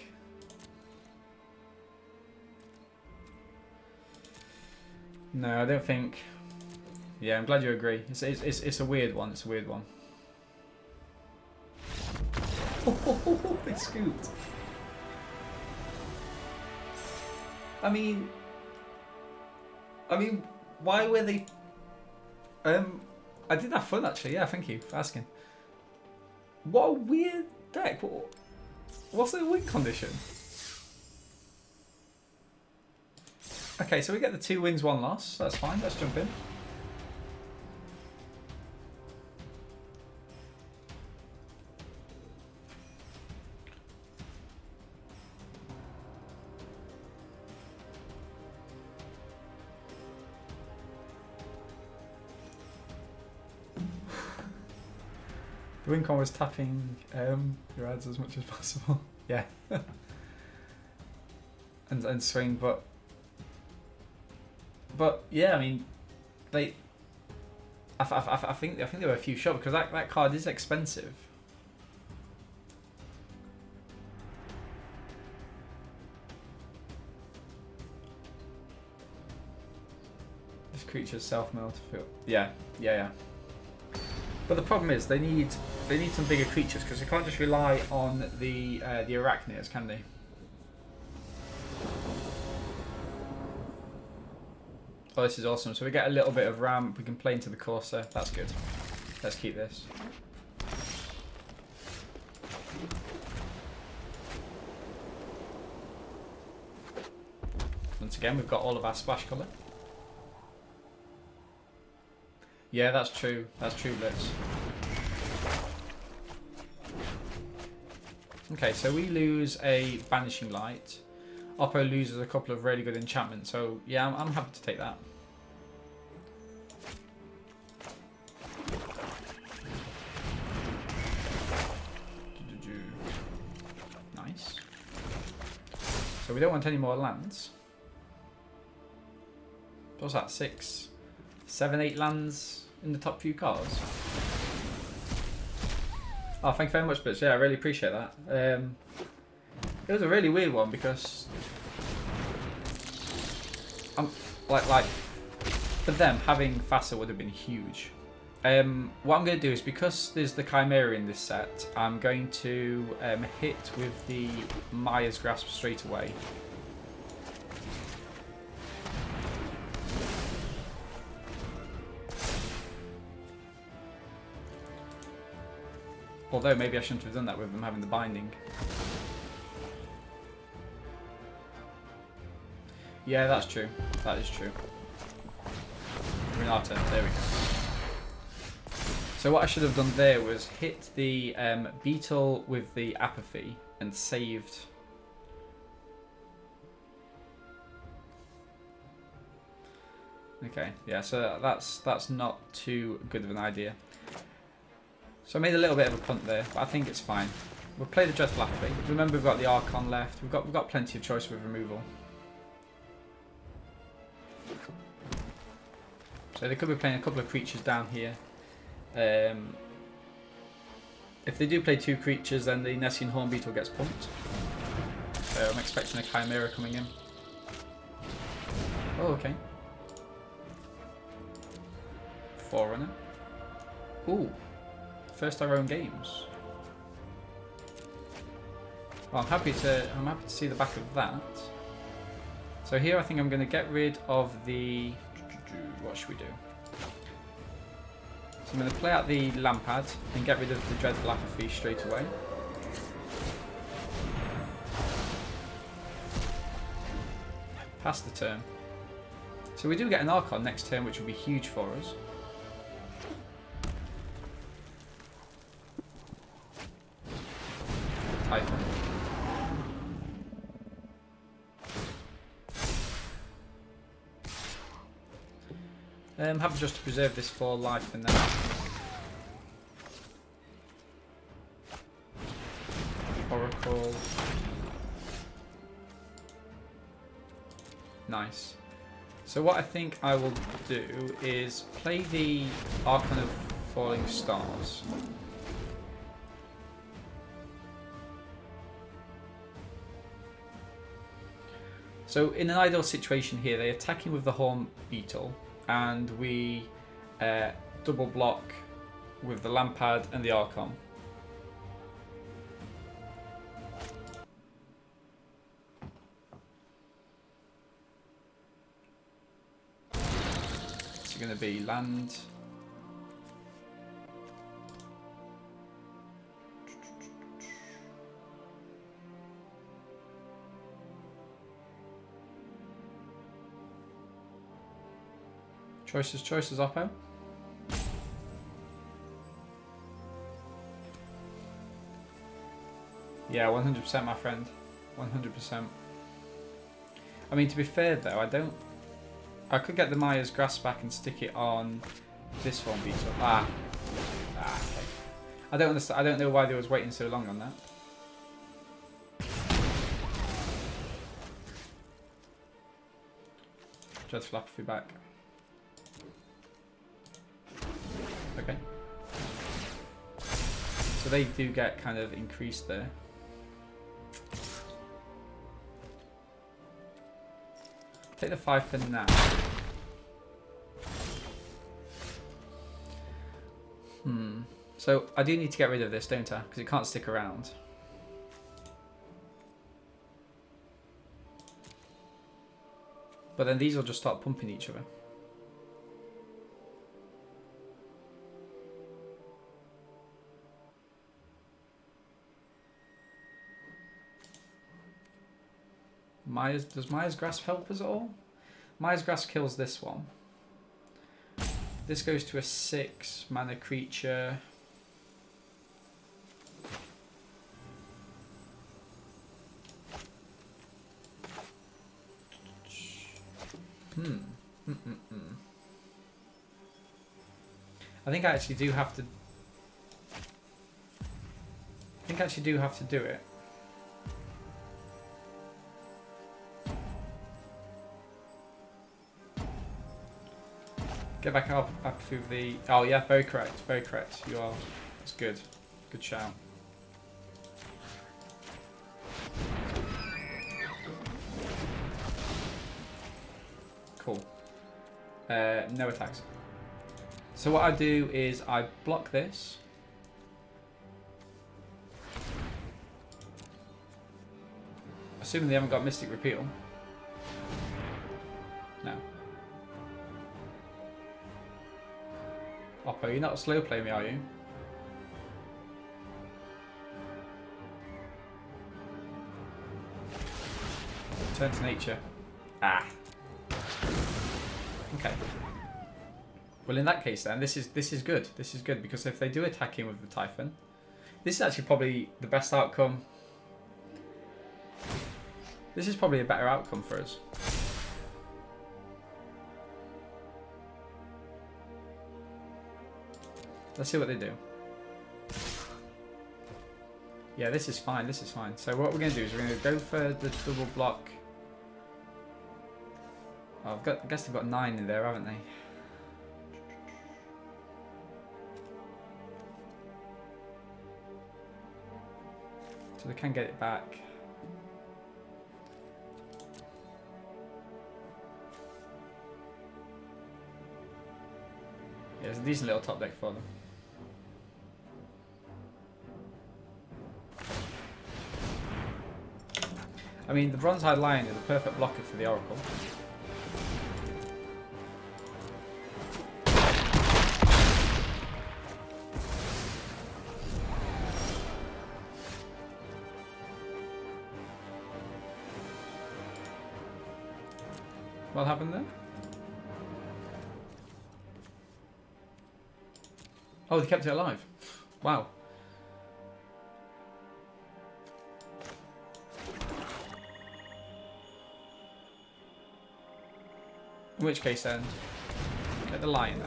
Speaker 1: No, I don't think. Yeah, I'm glad you agree. It's a weird one. It's a weird one. Oh, they scooped. I mean, why were they? I did have fun actually. Yeah, thank you for asking. What a weird deck. What's the win condition? Okay, so we get the 2 wins, 1 loss. That's fine. Let's jump in. The win con was tapping your ads as much as possible. Yeah. and swing, but yeah, I mean, I think there were a few short because that card is expensive. This creature's self-milled to feel. Yeah. But the problem is they need some bigger creatures because they can't just rely on the Arachnids, can they? Oh, this is awesome. So we get a little bit of ramp. We can play into the Corsair. That's good. Let's keep this. Once again, we've got all of our splash colour. Yeah, that's true. That's true, Blitz. Okay, so we lose a Banishing Light. Oppo loses a couple of really good enchantments, so yeah, I'm happy to take that. Nice. So we don't want any more lands. What's that? 6, 7, 8 lands in the top few cards. Oh, thank you very much, Blitz. Yeah, I really appreciate that. It was a really weird one because like for them having Fassa would have been huge. What I'm going to do is, because there's the Chimera in this set, I'm going to hit with the Maya's Grasp straight away. Although maybe I shouldn't have done that with them having the binding. Yeah, that's true. That is true. We're in our turn. There we go. So what I should have done there was hit the beetle with the apathy and saved. Okay, yeah, so that's not too good of an idea. So I made a little bit of a punt there, but I think it's fine. We'll play the Dreadful Apathy. Remember, we've got the Archon left. We've got plenty of choice with removal. So they could be playing a couple of creatures down here. If they do play 2 creatures, then the Nessian Horn Beetle gets pumped. So I'm expecting a Chimera coming in. Oh, okay. Forerunner. Ooh. First our own games. Well, I'm happy to see the back of that. So here I think I'm going to get rid of the... What should we do? So I'm going to play out the Lampad and get rid of the Dreadful Apathy straight away. Pass the turn. So we do get an Archon next turn, which will be huge for us. Typhon. Happy just to preserve this for life for now. Oracle. Nice. So what I think I will do is play the Archon of Falling Stars. So in an ideal situation here, they're attacking with the Horn Beetle, and we double block with the Lampad and the Archon. It's going to be land. Choices, Oppo. Yeah, 100%, my friend. 100%. I mean, to be fair though, I could get the Maya's Grasp back and stick it on this Horn Beetle. Okay. I don't understand. I don't know why they was waiting so long on that. Dreadful Apathy back. Okay. So they do get kind of increased there. Take the 5 for now. So I do need to get rid of this, don't I? Because it can't stick around. But then these will just start pumping each other. Does Maya's Grasp help us at all? Maya's Grasp kills this one. This goes to a 6 mana creature. I think I actually do have to. Do it. Get back up through the. Oh yeah, very correct. Very correct. You are. That's good. Good shout. Cool. No attacks. So what I do is I block this. Assuming they haven't got Mystic Repeal. No. Oppo, you're not slow playing me, are you? Turn to nature. Ah. Okay. Well, in that case, then this is good. This is good because if they do attack in with the Typhon, this is actually probably the best outcome. This is probably a better outcome for us. Let's see what they do. Yeah, this is fine. This is fine. So what we're going to do is we're going to go for the double block. Oh, I guess they've got 9 in there, haven't they? So they can get it back. Yeah, it's a decent little top deck for them. I mean, the Bronze-Eyed Lion is a perfect blocker for the Oracle. What happened there? Oh, they kept it alive. Wow. In which case then, get the lion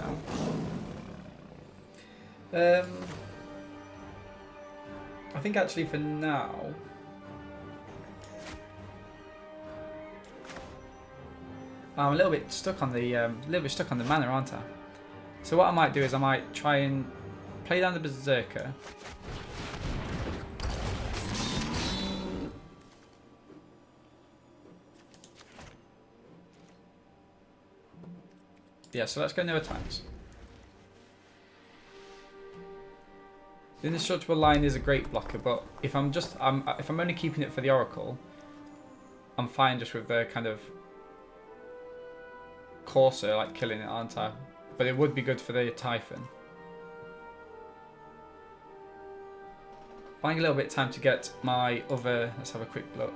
Speaker 1: out. I think actually for now, I'm a little bit stuck on the mana, aren't I? So what I might do is I might try and play down the Berserker. Yeah, so let's go no attacks. The indestructible line is a great blocker, but if I'm only keeping it for the Oracle, I'm fine just with the kind of Courser, like killing it, aren't I? But it would be good for the Typhon. Buying a little bit of time to get my other. Let's have a quick look.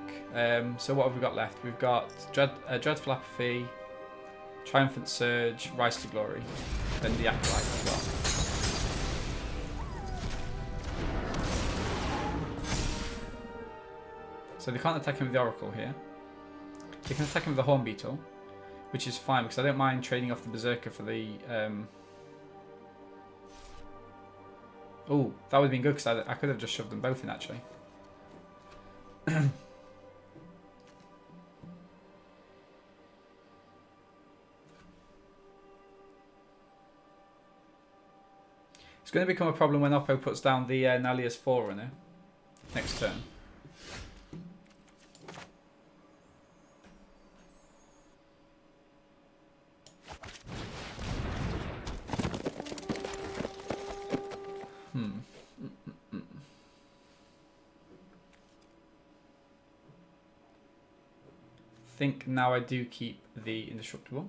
Speaker 1: So what have we got left? We've got Dreadful Apathy, Triumphant Surge, Rise to Glory, then the Acolyte as well. So they can't attack him with the Oracle here. They can attack him with the Horn Beetle, which is fine because I don't mind trading off the Berserker for the. Oh, that would have been good because I could have just shoved them both in actually. It's going to become a problem when Oppo puts down the Nalia's Forerunner next turn. I think now I do keep the Indestructible.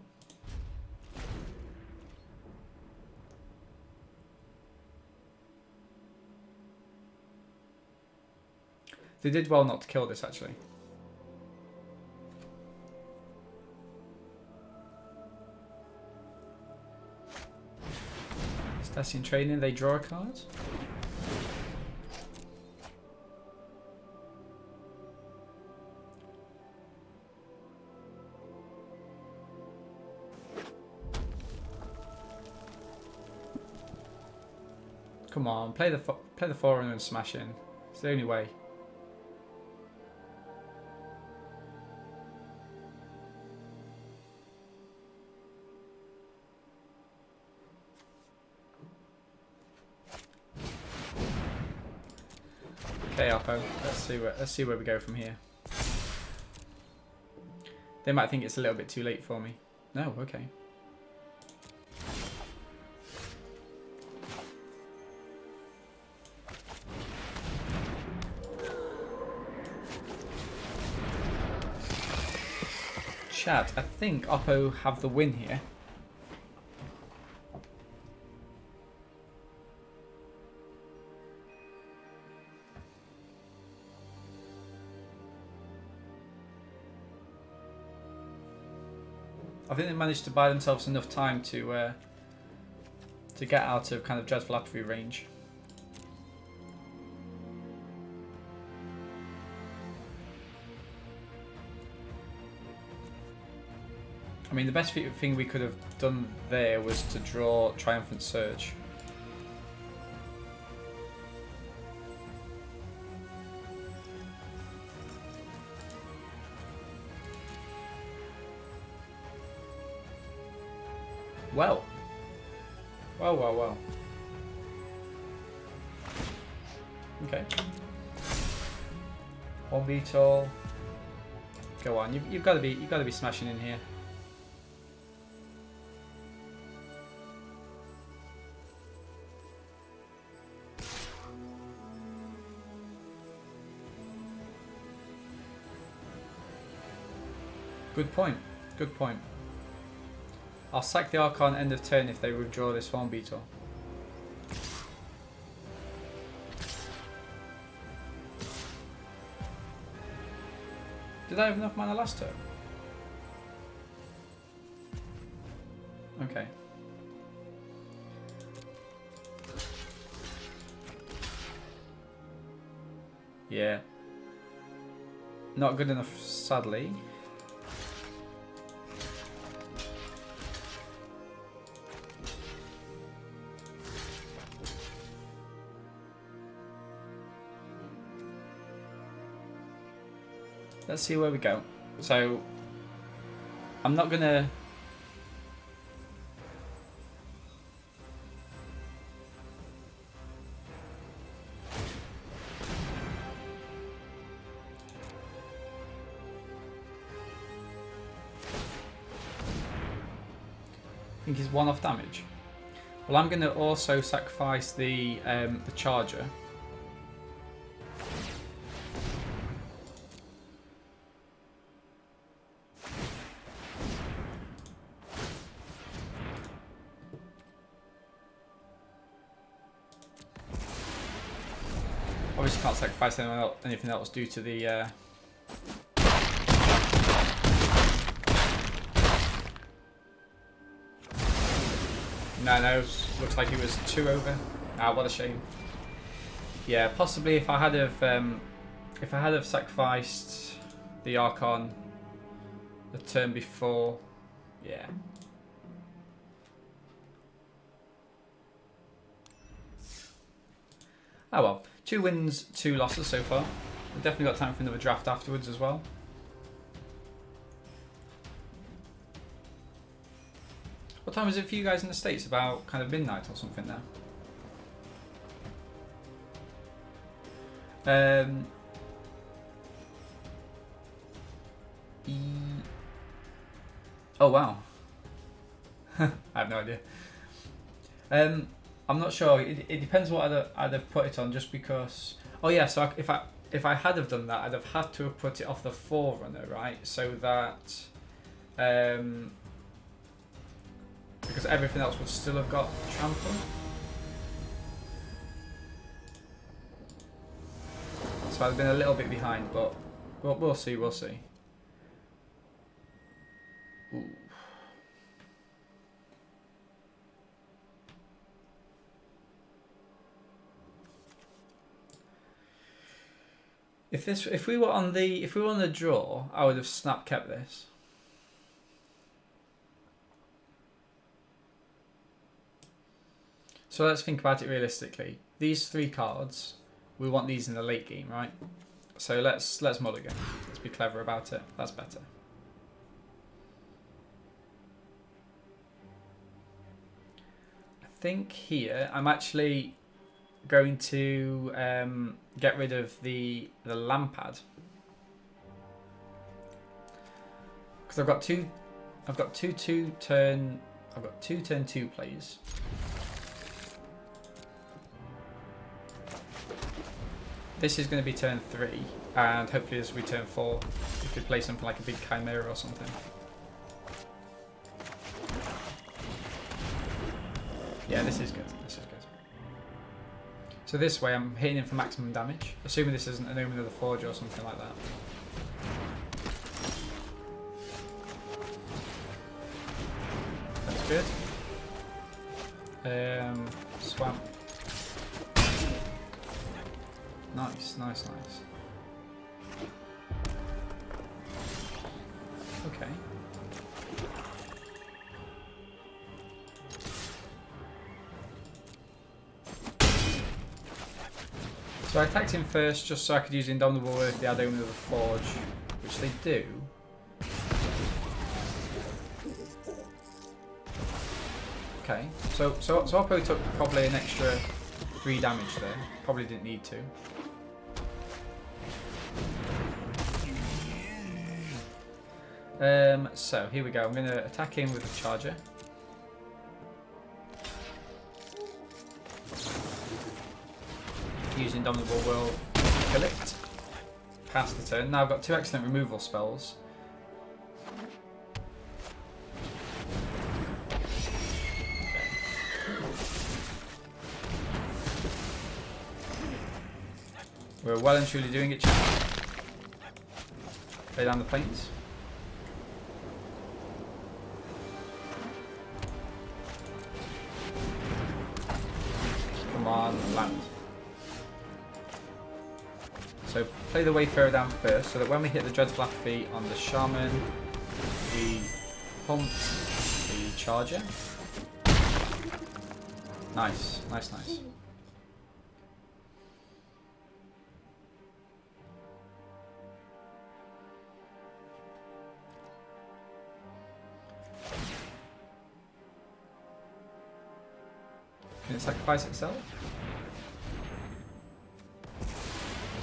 Speaker 1: They did well not to kill this actually. Stasian Training, they draw a card. Come on, play the Forerunner and smash in. It's the only way. Okay, Oppo. Let's see where we go from here. They might think it's a little bit too late for me. No, okay. Chat, I think Oppo have the win here. I think they managed to buy themselves enough time to get out of kind of dreadful atrophy range. I mean, the best thing we could have done there was to draw Triumphant Surge. Well. Well. Okay. One Beetle. Go on. You've got to be smashing in here. Good point. Good point. I'll sack the Archon end of turn if they withdraw this Horn Beetle. Did I have enough mana last turn? Okay. Yeah. Not good enough, sadly. Let's see where we go. So, I'm not gonna... I think he's one-off damage. Well, I'm gonna also sacrifice the charger. Obviously can't sacrifice anything else due to the... No, looks like he was 2 over. Ah, what a shame. Yeah, possibly if I had have sacrificed the Archon the turn before, yeah. Oh well, 2 wins, 2 losses so far. We've definitely got time for another draft afterwards as well. What time is it for you guys in the States? About kind of midnight or something now? Oh wow. I have no idea. I'm not sure. It depends what I'd have put it on, just because. Oh yeah, so if I had have done that, I'd have had to have put it off the Forerunner, right? So that because everything else would still have got trample. So I've been a little bit behind, but we'll see. We'll see. Ooh. If we were on the draw, I would have snap kept this. So let's think about it realistically. These 3 cards, we want these in the late game, right? So let's mulligan. Let's be clever about it. That's better. I think here I'm actually going to get rid of the Lampad, because I've got two turn 2 plays. This is going to be turn 3, and hopefully this will be turn 4 if we play something like a big Chimera or something. Yeah, this is good. This is good. So this way I'm hitting him for maximum damage, assuming this isn't an Omen of the Forge or something like that. good. Swamp. Nice, nice, nice. Okay. So I attacked him first just so I could use Indomitable if they had only the Forge, which they do. Okay, so Oppo took probably an extra 3 damage there. Probably didn't need to. So here we go. I'm going to attack him with a charger. Using Indomitable will kill it. Pass the turn. Now I've got 2 excellent removal spells. We're well and truly doing it, chat. Play down the plains. Come on, land. So play the Wayfarer down first, so that when we hit the Dreadful Apathy on the Shaman, we pump the Charger. Nice, nice, nice. Can it sacrifice itself?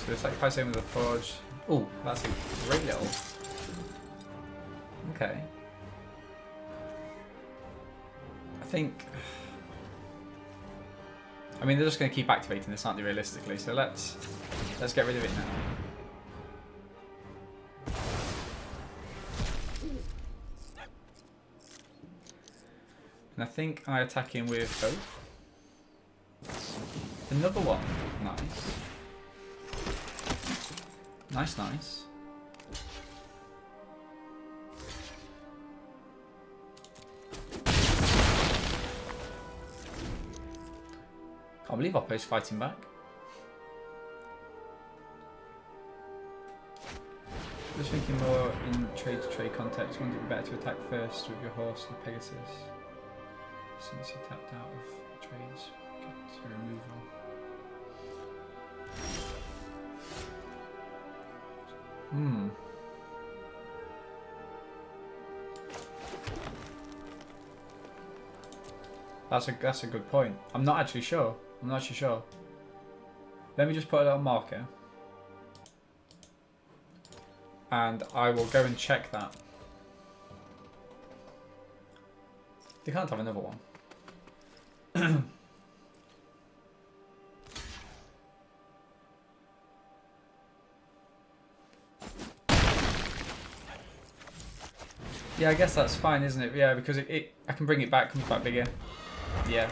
Speaker 1: So sacrifice him with a Forge. Oh, that's a great little. Okay. I think. I mean, they're just going to keep activating this, aren't they, realistically? So let's get rid of it now. And I think I attack him with both. Another one. Nice. Nice, nice. Can't believe Oppo's fighting back. Just thinking more in trade-to-trade context, wouldn't it be better to attack first with your horse and Pegasus? Since you tapped out of trades, get to removal. That's a good point. I'm not actually sure. Let me just put a little marker. And I will go and check that. They can't have another one. Yeah, I guess that's fine, isn't it? Yeah, because I can bring it back, comes back bigger. Yeah.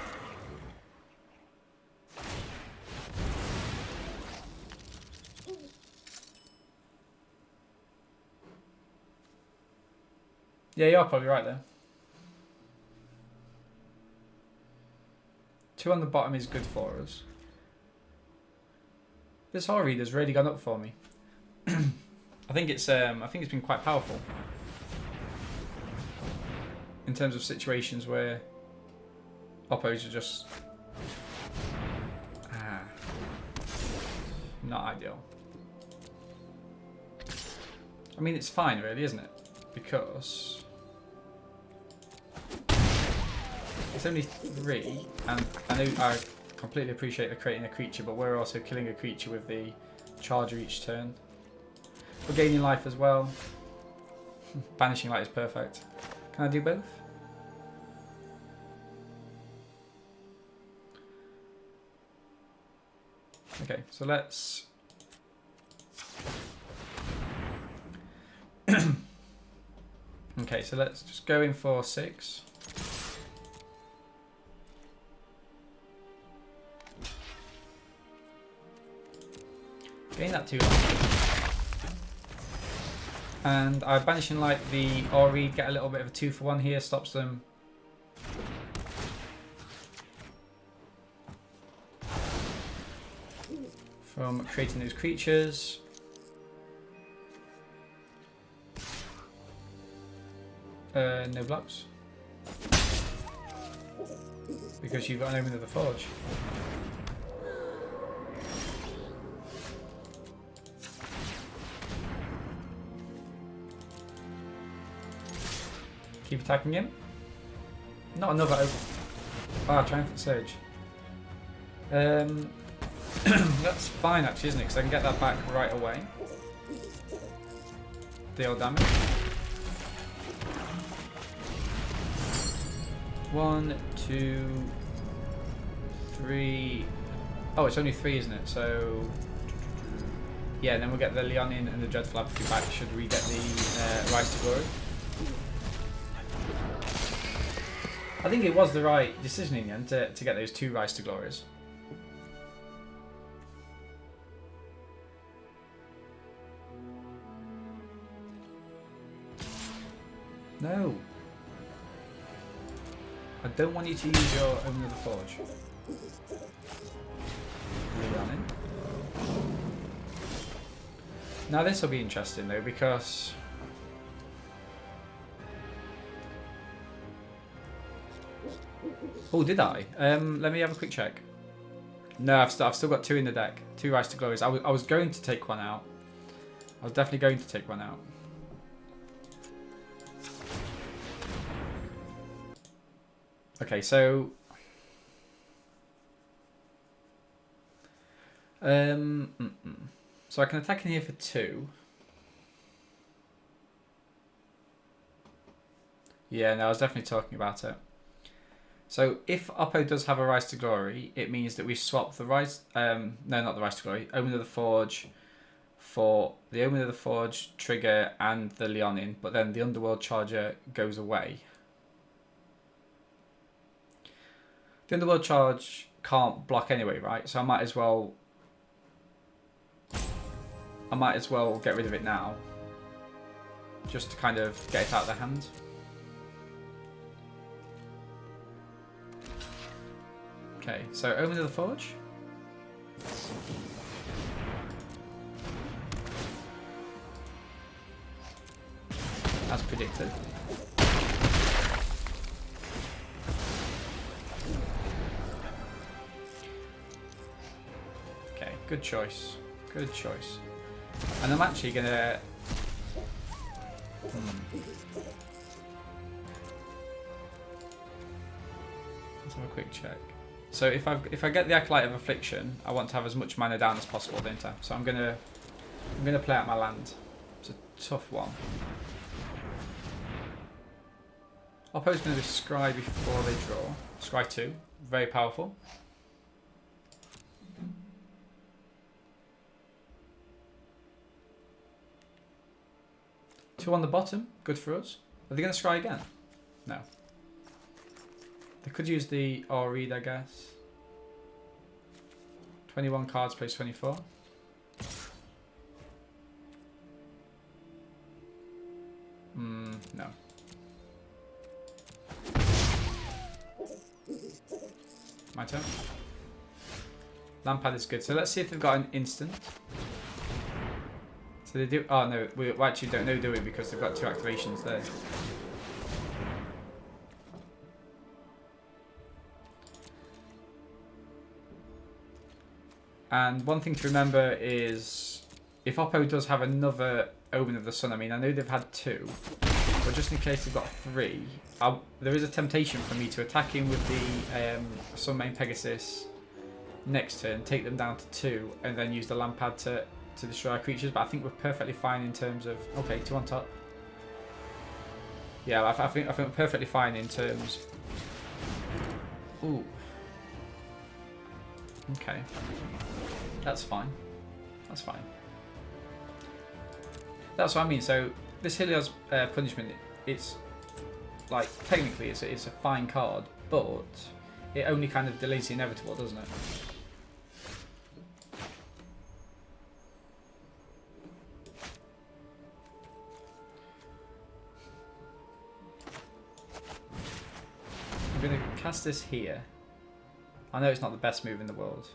Speaker 1: Yeah, you're probably right there. 2 on the bottom is good for us. This Horror Reader's really gone up for me. I think it's been quite powerful. In terms of situations where Oppos are just not ideal. I mean, it's fine really, isn't it? Because it's only 3, and I completely appreciate the creating a creature, but we're also killing a creature with the charger each turn. We're gaining life as well. Banishing Light is perfect. Can I do both? Okay, so let's... Okay, so let's just go in for 6. Gain that 2. And I Banishing Light the Ori, get a little bit of a 2-for-1 here, stops them From creating those creatures. No blocks. Because you've got an Omen of the Forge. Keep attacking him. Not another Omen. Ah, Triumphant Surge. That's fine actually, isn't it? Because I can get that back right away. Deal damage. 1, 2, 3. Oh, it's only 3, isn't it? So yeah, and then we'll get the Leonin and the Dreadful Apathy back. Should we get the Rise to Glory? I think it was the right decision in the end to get those 2 Rise to Glories. No. I don't want you to use your Omen of the Forge. Leonin. Now this will be interesting though, because oh, did I? Let me have a quick check. No, I've still got 2 in the deck. 2 Rise to Glories. I was going to take one out. I was definitely going to take one out. Okay, so so I can attack in here for 2. Yeah, no, I was definitely talking about it. So if Oppo does have a Rise to Glory, it means that we swap the Rise, no, not the Rise to Glory, Omen of the Forge for the Omen of the Forge trigger and the Leonin, but then the Underworld Charger goes away. The Underworld Charge can't block anyway, right? So I might as well get rid of it now, just to kind of get it out of the hand. Okay, so Omen of the Forge. As predicted. Okay, good choice. Good choice. And I'm actually gonna let's have a quick check. So if I get the Acolyte of Affliction, I want to have as much mana down as possible, don't I? So I'm gonna play out my land. It's a tough one. Oppo's gonna do Scry before they draw. Scry 2, very powerful. Two on the bottom, good for us. Are they gonna Scry again? No. They could use the read, I guess. 21 cards plays 24. No. My turn. Lampad is good. So let's see if they've got an instant. So they do. Oh no, we actually don't know, do we? Because they've got 2 activations there. And one thing to remember is, if Oppo does have another Omen of the Sun, I mean, I know they've had 2, but just in case they've got 3, there is a temptation for me to attack him with the Sunmane Pegasus next turn, take them down to 2, and then use the Lampad to destroy our creatures. But I think we're perfectly fine in terms of, okay, 2 on top. Yeah, I think we're perfectly fine in terms. Ooh. Okay. That's fine. That's fine. That's what I mean. So this Helios Punishment, it's like technically it's a fine card, but it only kind of delays the inevitable, doesn't it? I'm going to cast this here. I know it's not the best move in the world.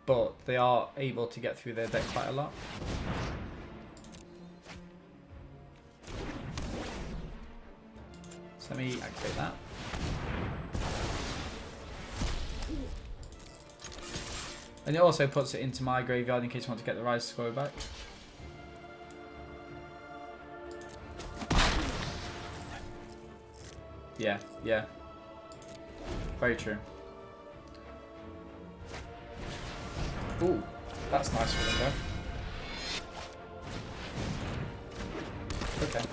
Speaker 1: But they are able to get through their deck quite a lot. So let me activate that. And it also puts it into my graveyard in case I want to get the Rise score back. Yeah, yeah. Very true. Ooh, that's nice for them though. Okay.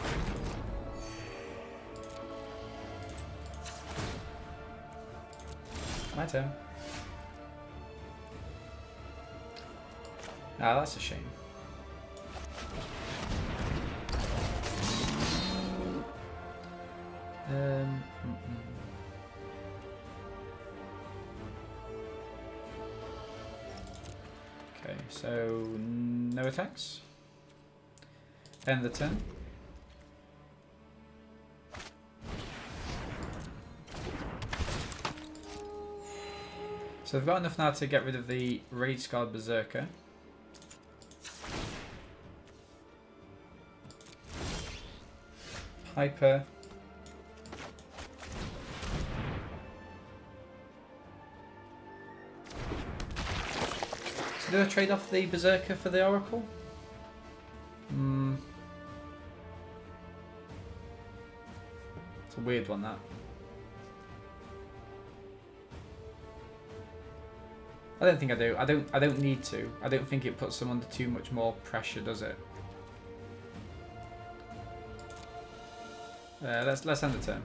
Speaker 1: My turn. Ah, that's a shame. Okay, so no attacks. End the turn. So they've got enough now to get rid of the Rage Guard Berserker. Hyper. So do I trade off the Berserker for the Oracle? It's a weird one, that. I don't think I do. I don't need to. I don't think it puts them under too much more pressure, does it? Let's end the turn.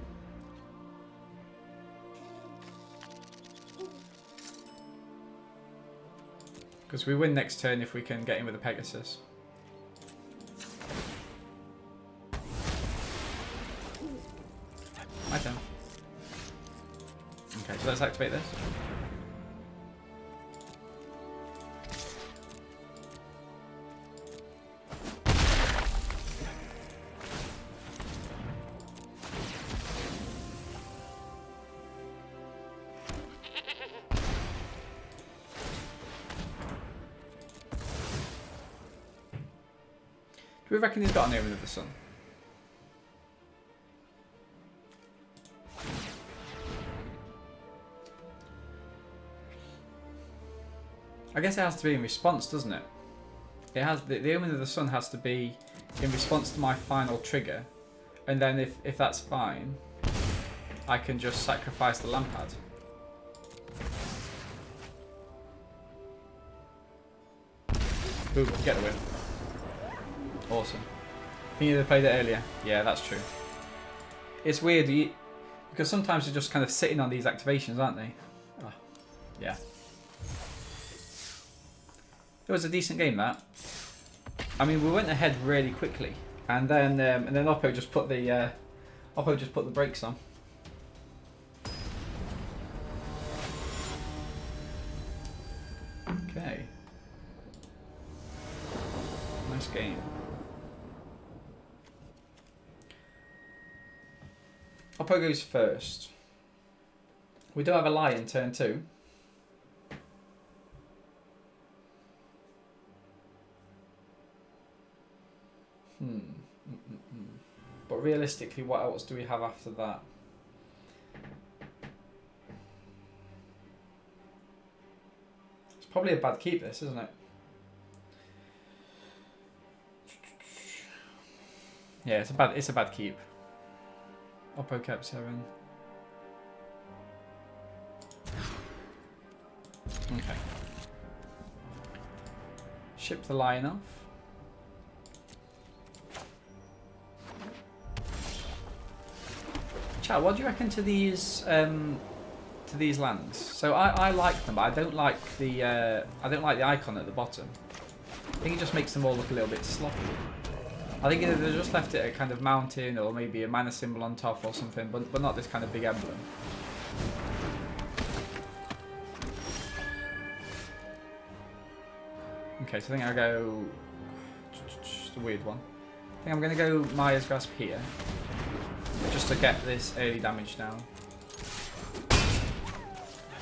Speaker 1: Because we win next turn if we can get in with a Pegasus. My turn. Okay, so let's activate this. Do we reckon he's got an Omen of the Sun? I guess it has to be in response, doesn't it? It has the Omen of the Sun has to be in response to my final trigger, and then if that's fine, I can just sacrifice the Lampad. Boom, get the win. Awesome. I think you'd have played it earlier. Yeah, that's true. It's weird because sometimes you're just kind of sitting on these activations, aren't they? Oh, yeah. It was a decent game, that. I mean, we went ahead really quickly, and then Oppo just put the brakes on. Okay. Nice game. Oppo goes first. We do have a lie in turn 2. But realistically, what else do we have after that? It's probably a bad keep, this, isn't it? Yeah, it's a bad keep. Oppo kept 7. Okay. Ship the lion off. Chat, what do you reckon to these lands? So I like them, but I don't like the icon at the bottom. I think it just makes them all look a little bit sloppy. I think either they just left it a kind of mountain or maybe a mana symbol on top or something, but not this kind of big emblem. Okay, so I think I'll go... Just a weird one. I think I'm going to go Maya's Grasp here. just to get this early damage down.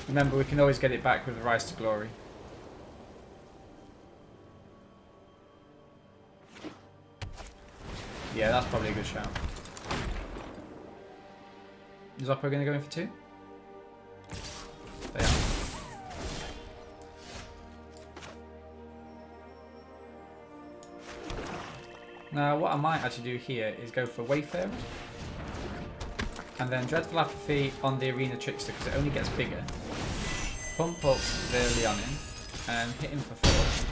Speaker 1: Remember, we can always get it back with the Rise to Glory. Yeah, that's probably a good shout. Is Oppo going to go in for 2? They are. Now, what I might actually do here is go for Wayfarer. And then Dreadful Apathy on the Arena Trickster because it only gets bigger. Pump up the Leonin and hit him for 4.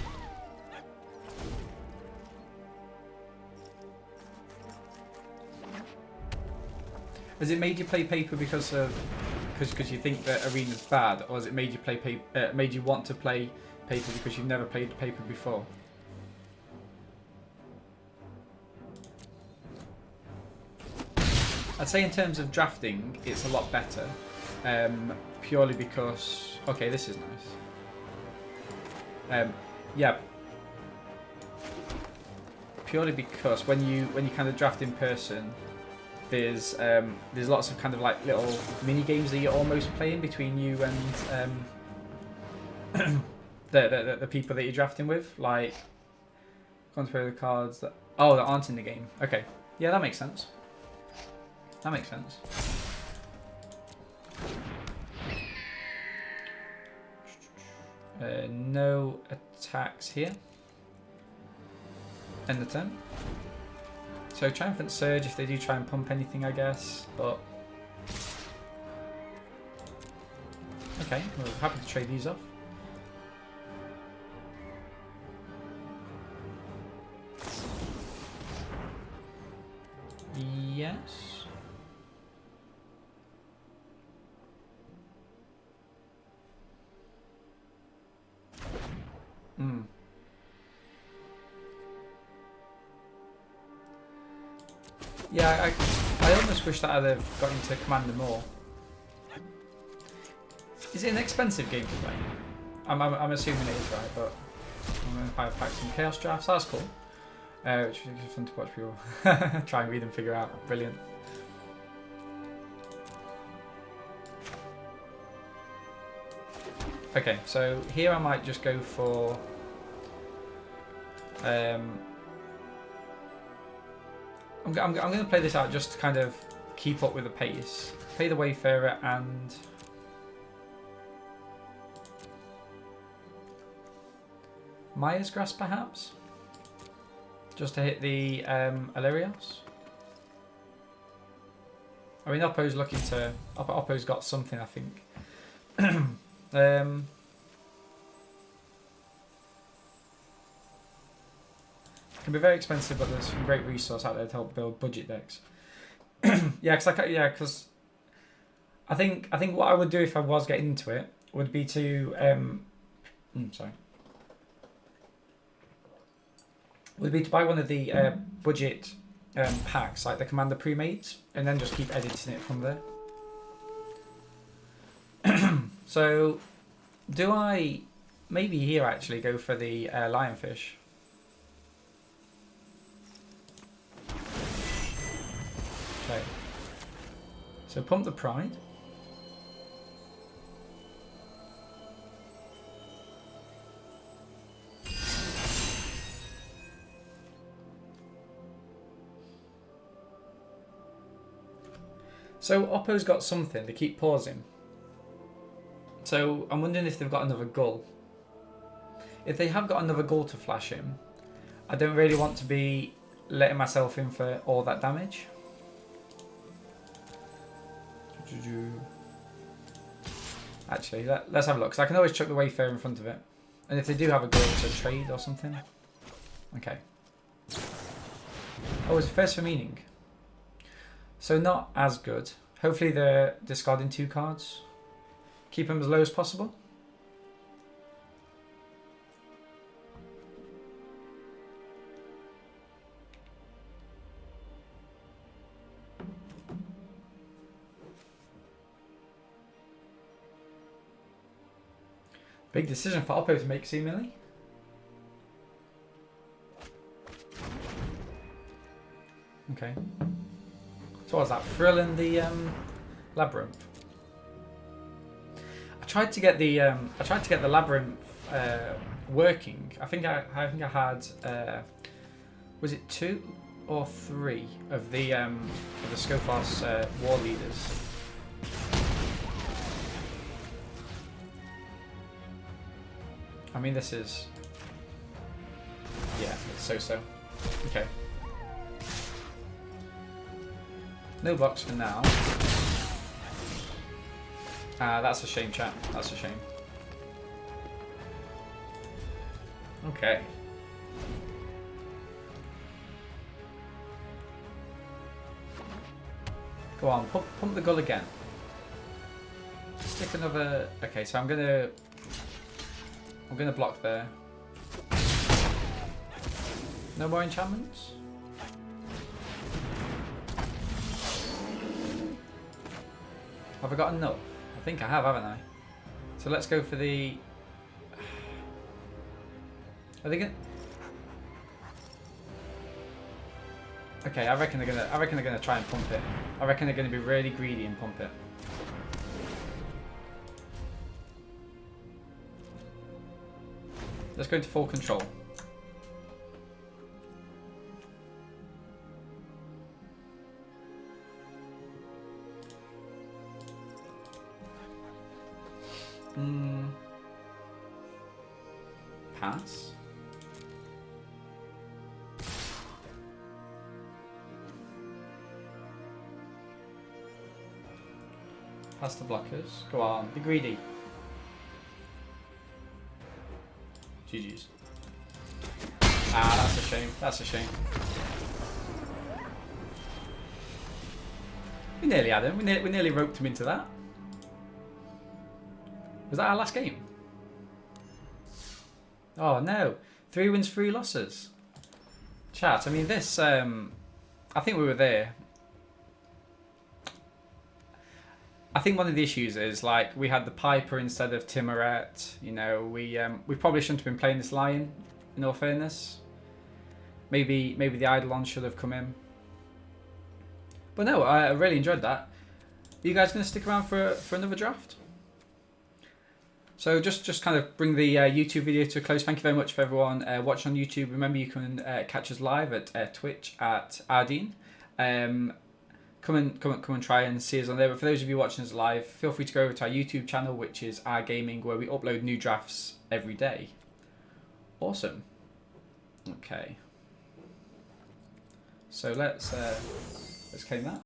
Speaker 1: Has it made you play paper because you think that Arena's bad, or has it made you play made you want to play paper because you've never played paper before? I'd say in terms of drafting, it's a lot better, purely because this is nice. Yeah, purely because when you kind of draft in person, there's lots of kind of like little mini games that you're almost playing between you and the people that you're drafting with, like contemplate the cards that aren't in the game. Okay, yeah, that makes sense. That makes sense. No attacks here. End the turn. So Triumphant Surge if they do try and pump anything, I guess. But okay, we're happy to trade these off. Yes. Yeah, I almost wish that I'd have got into Commander more. Is it an expensive game to play? I'm assuming it is, right? But I'm going to buy packs and Chaos Drafts. That's cool. Which is fun to watch people try and read and figure out. Brilliant. Okay, so here I might just go for I'm going to play this out just to kind of keep up with the pace. Play the Wayfarer and Maya's Grasp perhaps? Just to hit the Illyrios. I mean, Oppo's looking to... Oppo's got something, I think. Can be very expensive, but there's some great resource out there to help build budget decks. Because I think what I would do if I was getting into it would be to buy one of the budget packs, like the Commander pre-mades, and then just keep editing it from there. So, do I maybe here actually go for the Lionfish? Okay. So pump the Pride. So Oppo's got something, they keep pausing. So I'm wondering if they've got another Gull. If they have got another Gull to flash him, I don't really want to be letting myself in for all that damage. Actually, let's have a look, because I can always chuck the Wayfarer in front of it. And if they do have a Gull, it's a trade or something. Okay. Oh, it's first for meaning. So not as good. Hopefully they're discarding 2 cards. Keep them as low as possible. Big decision for Oppo to make, seemingly. Okay. So what was that? Thrill in the labyrinth. I tried to get the labyrinth working. I think I had was it 2 or 3 of the Skophos war leaders. I mean, this is it's so. Okay. No blocks for now. That's a shame, chat. That's a shame. Okay. Go on, pump the gull again. Stick another. Okay, so I'm gonna block there. No more enchantments. Have I got enough? I think I have, haven't I? So let's go for the. Are they gonna? Okay, I reckon they're gonna try and pump it. I reckon they're gonna be really greedy and pump it. Let's go into full control. Pass. Pass the blockers. Go on, be greedy. GG's. That's a shame. That's a shame. We nearly had him. We nearly roped him into that. Was that our last game? Oh no. 3 wins, 3 losses. Chat, I mean this, I think we were there. I think one of the issues is, like, we had the Piper instead of Timoret. You know, we probably shouldn't have been playing this Lion, in all fairness. Maybe the Eidolon should have come in. But no, I really enjoyed that. Are you guys going to stick around for another draft? So just kind of bring the YouTube video to a close. Thank you very much for everyone watching on YouTube. Remember, you can catch us live at Twitch at Ardeen. Come and try and see us on there. But for those of you watching us live, feel free to go over to our YouTube channel, which is Our Gaming, where we upload new drafts every day. Awesome. Okay. So let's claim that.